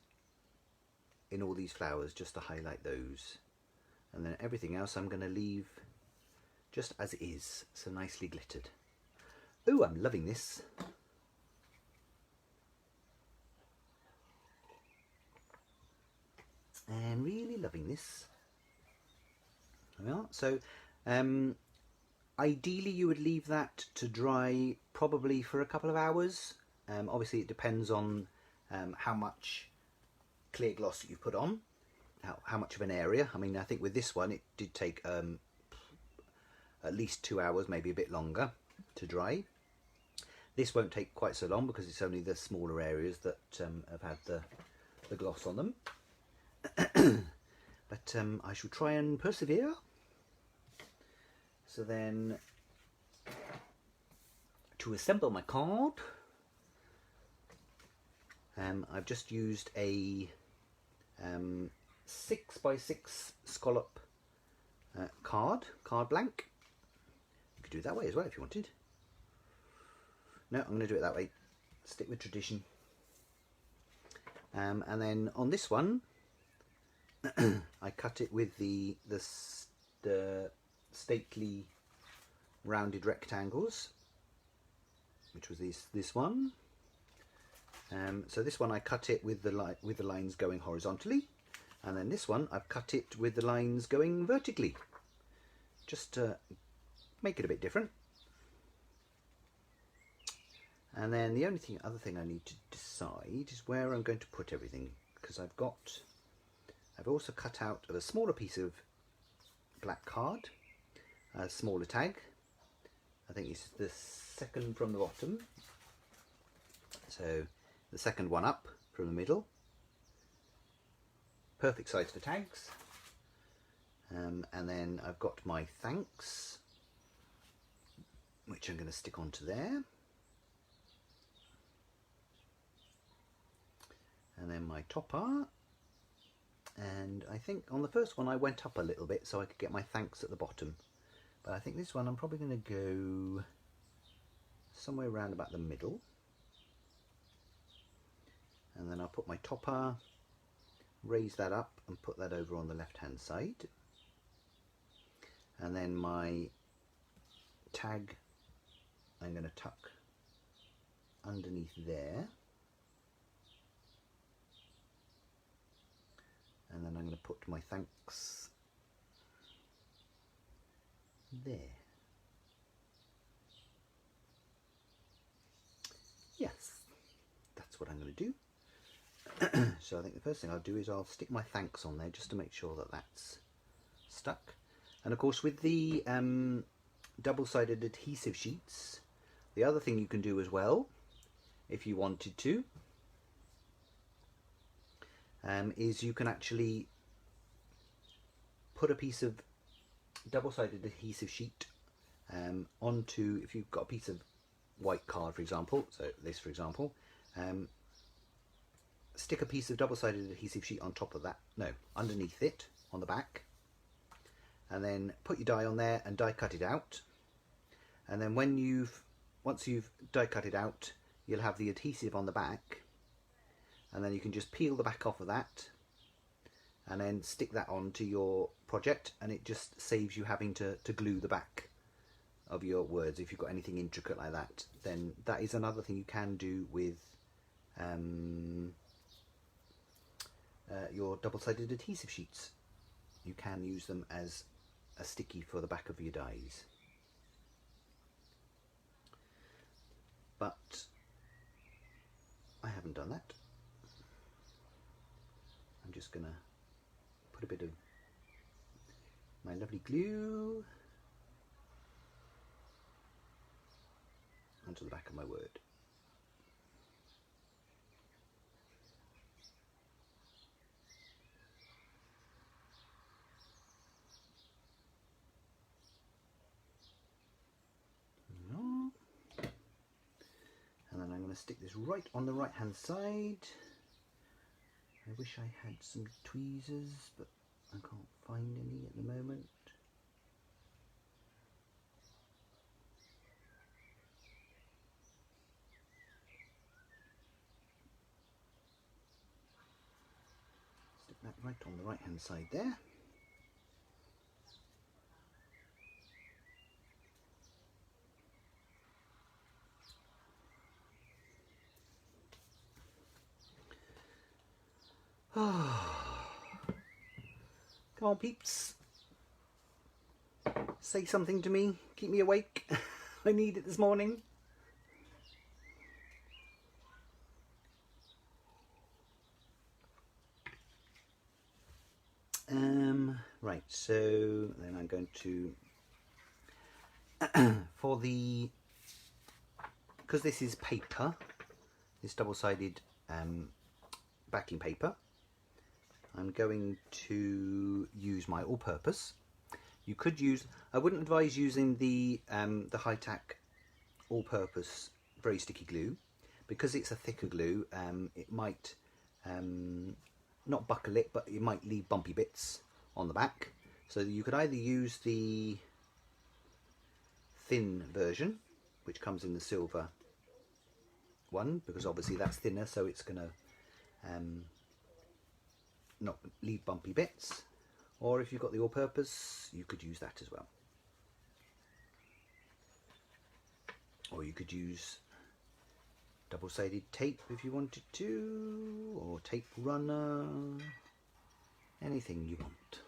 S1: in all these flowers just to highlight those, and then everything else I'm going to leave just as it is, so nicely glittered. Oh, I'm loving this. I'm really loving this. Well, so ideally you would leave that to dry probably for a couple of hours. Obviously it depends on how much clear gloss that you've put on, how much of an area. I mean, I think with this one it did take at least 2 hours, maybe a bit longer to dry. This won't take quite so long because it's only the smaller areas that have had the gloss on them. But I shall try and persevere. So then, to assemble my card, I've just used a 6x6 scallop card blank. You could do it that way as well if you wanted. No, I'm going to do it that way. Stick with tradition. And then on this one, I cut it with the stately rounded rectangles, which was this one. So this one I cut it with the lines going horizontally, and then this one I've cut it with the lines going vertically, just to make it a bit different. And then the only other thing I need to decide is where I'm going to put everything, because I've also cut out of a smaller piece of black card, a smaller tag. I think it's the second from the bottom, so the second one up from the middle. Perfect size for tags. And then I've got my thanks, which I'm going to stick onto there. And then my topper. And I think on the first one I went up a little bit so I could get my thanks at the bottom. But I think this one I'm probably going to go somewhere around about the middle. And then I'll put my topper, raise that up and put that over on the left hand side. And then my tag I'm going to tuck underneath there. And then I'm going to put my thanks there. Yes, that's what I'm going to do. So I think the first thing I'll do is I'll stick my thanks on there just to make sure that that's stuck. And of course with the double-sided adhesive sheets, the other thing you can do as well, if you wanted to, is you can actually put a piece of double-sided adhesive sheet onto, if you've got a piece of white card for example, so this for example, stick a piece of double-sided adhesive sheet on top of that, no, underneath it on the back, and then put your die on there and die cut it out. And then once you've die cut it out, you'll have the adhesive on the back, and then you can just peel the back off of that and then stick that onto your project, and it just saves you having to glue the back of your words. If you've got anything intricate like that, then that is another thing you can do with your double-sided adhesive sheets. You can use them as a sticky for the back of your dies. But I haven't done that. I'm just gonna put a bit of my lovely glue onto the back of my word. And then I'm going to stick this right on the right hand side. I wish I had some tweezers, but I can't find any at the moment. that right on the right hand side there. Come on, peeps. Say something to me. Keep me awake. I need it this morning. Right, so then I'm going to because this is paper, this double-sided backing paper, I'm going to use my all-purpose. You could use, I wouldn't advise using the Hi-Tac all-purpose very sticky glue, because it's a thicker glue. It might not buckle it, but it might leave bumpy bits on the back. So you could either use the thin version, which comes in the silver one, because obviously that's thinner, so it's going to not leave bumpy bits. Or if you've got the all-purpose, you could use that as well. Or you could use double-sided tape if you wanted to, or tape runner, anything you want.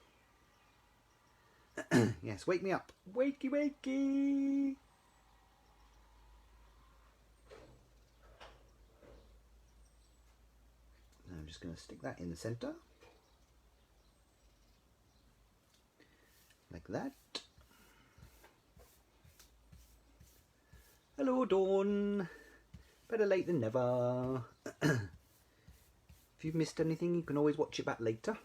S1: Yes, wake me up. Wakey, wakey. Now I'm just going to stick that in the centre. Like that. Hello, Dawn. Better late than never. If you've missed anything, you can always watch it back later.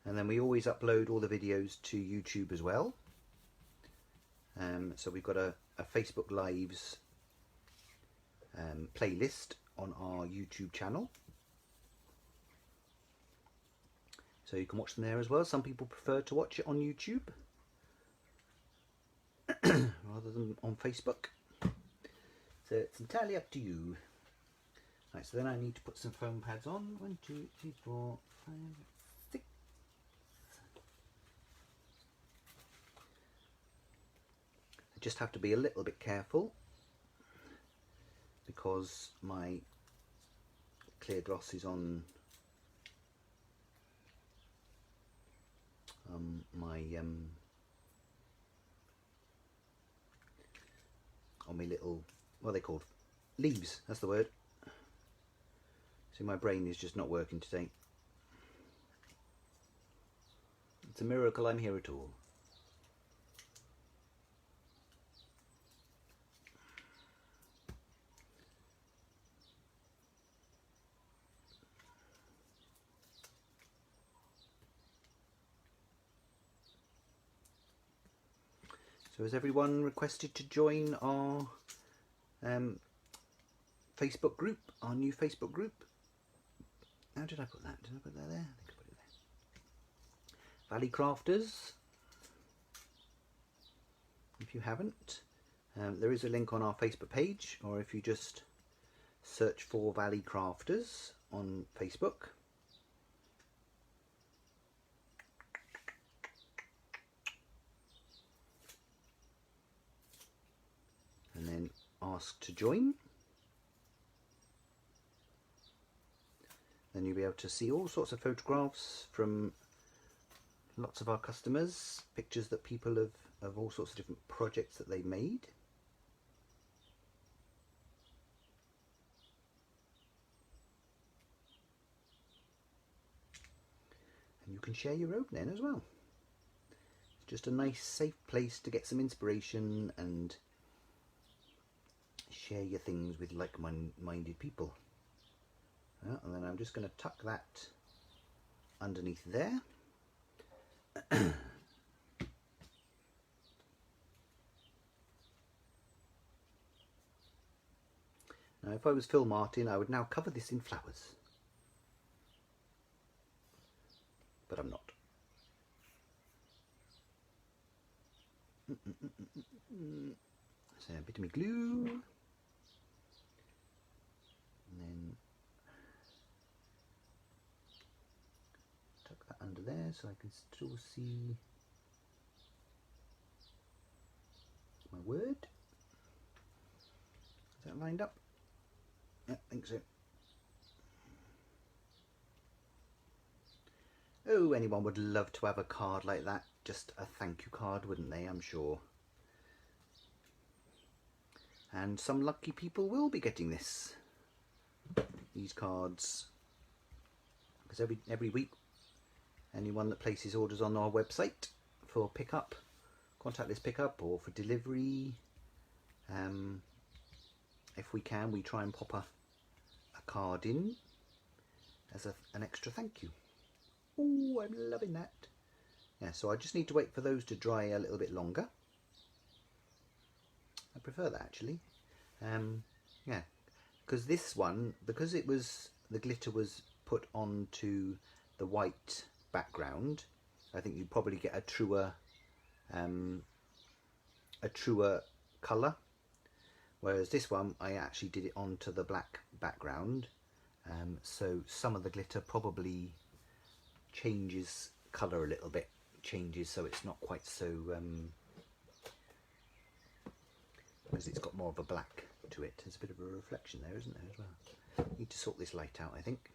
S1: And then we always upload all the videos to YouTube as well. So we've got a Facebook Lives playlist on our YouTube channel. So you can watch them there as well. Some people prefer to watch it on YouTube rather than on Facebook. So it's entirely up to you. Right, so then I need to put some foam pads on. 1, 2, 3, 4, 5, 6. I just have to be a little bit careful because my clear gloss is on on my little, what are they called? Leaves, that's the word. See, my brain is just not working today. It's a miracle I'm here at all. So has everyone requested to join our Facebook group, our new Facebook group? How did I put that? Did I put that there? I think I put it there. Valley Crafters. If you haven't, there is a link on our Facebook page, or if you just search for Valley Crafters on Facebook. And then ask to join. Then you'll be able to see all sorts of photographs from lots of our customers, pictures that people have of all sorts of different projects that they made. And you can share your own then as well. It's just a nice safe place to get some inspiration and share your things with like-minded people. And then I'm just going to tuck that underneath there. Now if I was Phil Martin, I would now cover this in flowers. But I'm not. So a bit of my glue. And then there so I can still see my word. Is that lined up? Yeah, I think so. Oh, anyone would love to have a card like that. Just a thank you card, wouldn't they? I'm sure. And some lucky people will be getting these cards. Because every week, anyone that places orders on our website for pickup, contactless pickup, or for delivery, if we can, we try and pop a card in as an extra thank you. Oh, I'm loving that. Yeah, so I just need to wait for those to dry a little bit longer. I prefer that actually. Yeah, because this one, because the glitter was put onto the white background, I think you probably get a truer colour. Whereas this one, I actually did it onto the black background, so some of the glitter probably changes colour a little bit, so it's not quite so, because it's got more of a black to it. There's a bit of a reflection there, isn't there, as well? Need to sort this light out, I think.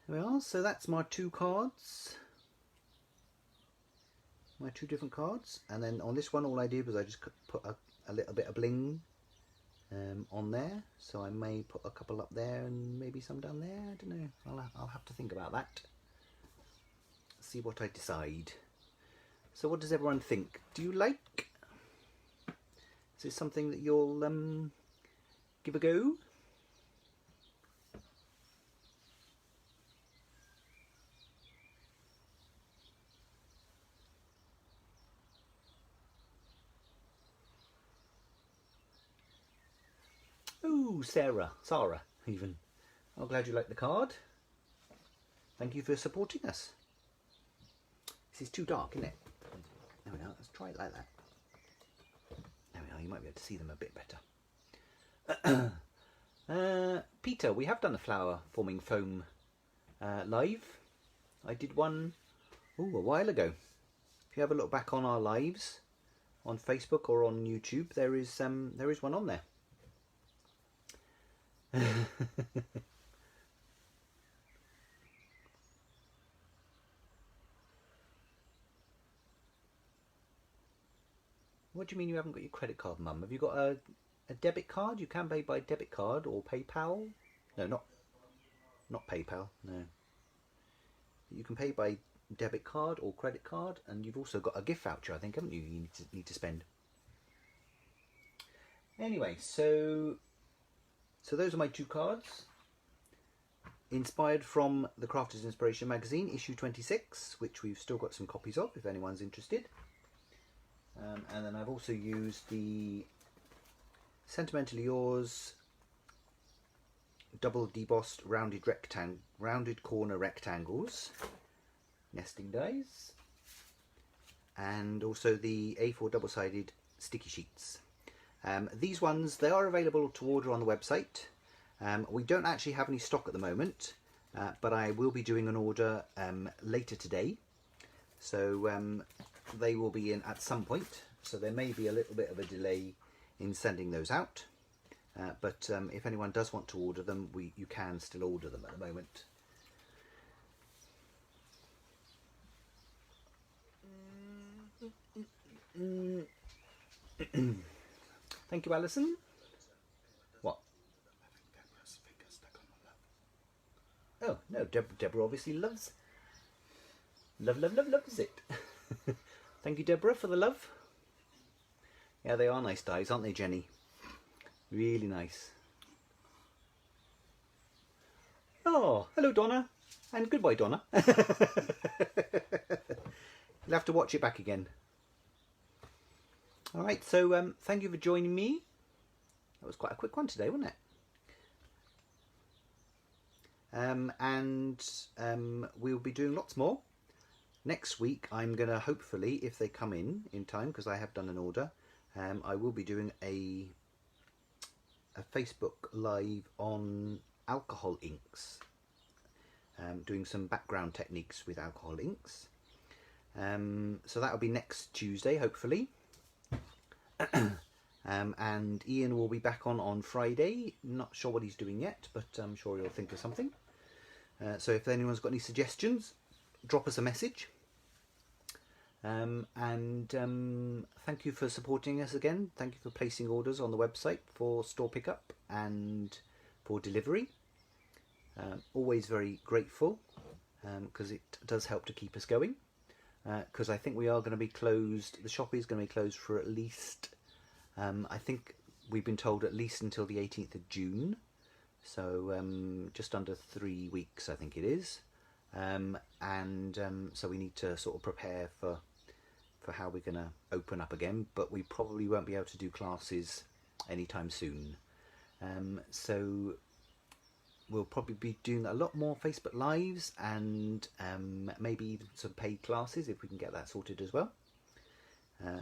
S1: There we are, so that's my two cards. My two different cards, and then on this one all I did was I just put a little bit of bling on there, so I may put a couple up there and maybe some down there. I don't know, I'll have to think about that, see what I decide. So what does everyone think? Do you like? Is this something that you'll give a go? Oh, Sarah even. I'm glad you like the card. Thank you for supporting us. This is too dark, isn't it? There we are, let's try it like that. There we are, you might be able to see them a bit better. Peter, we have done a flower forming foam live. I did one a while ago. If you have a look back on our lives on Facebook or on YouTube, there is one on there. What do you mean you haven't got your credit card, Mum? Have you got a debit card? You can pay by debit card or PayPal. No, not PayPal. No. You can pay by debit card or credit card, and you've also got a gift voucher, I think, haven't you? You need to spend. Anyway, so those are my two cards. Inspired from the Crafters Inspiration magazine, issue 26, which we've still got some copies of if anyone's interested. And then I've also used the Sentimentally Yours double debossed rounded corner rectangles, nesting dies, and also the A4 double-sided sticky sheets. These ones, they are available to order on the website. We don't actually have any stock at the moment, but I will be doing an order later today, so they will be in at some point, so there may be a little bit of a delay in sending those out, but if anyone does want to order them, you can still order them at the moment. Thank you, Alison. What? Oh no, Deborah obviously loves it. Thank you, Deborah, for the love. Yeah, they are nice dies, aren't they, Jenny? Really nice. Oh, hello, Donna, and goodbye, Donna. You'll have to watch it back again. All right, so thank you for joining me. That was quite a quick one today, wasn't it? We'll be doing lots more. Next week, I'm going to hopefully, if they come in time, because I have done an order, I will be doing a Facebook Live on alcohol inks. doing some background techniques with alcohol inks. So that'll be next Tuesday, hopefully. And Ian will be back on Friday. Not sure what he's doing yet, but I'm sure he'll think of something. So if anyone's got any suggestions, drop us a message. And thank you for supporting us again. Thank you for placing orders on the website for store pickup and for delivery. Always very grateful, because it does help to keep us going. Because I think we are going to be closed. The shop is going to be closed for at least, I think we've been told at least until the 18th of June. So just under 3 weeks, I think it is. So we need to sort of prepare for how we're going to open up again. But we probably won't be able to do classes anytime soon. So we'll probably be doing a lot more Facebook Lives and maybe even some paid classes if we can get that sorted as well.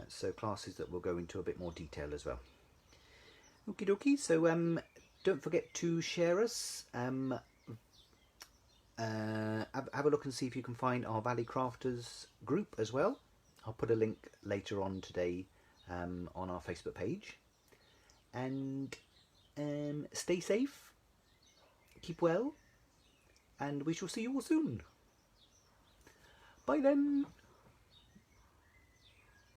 S1: So classes that will go into a bit more detail as well. Okie dokie, so don't forget to share us. Have a look and see if you can find our Valley Crafters group as well. I'll put a link later on today on our Facebook page. And stay safe, keep well, and we shall see you all soon. Bye then.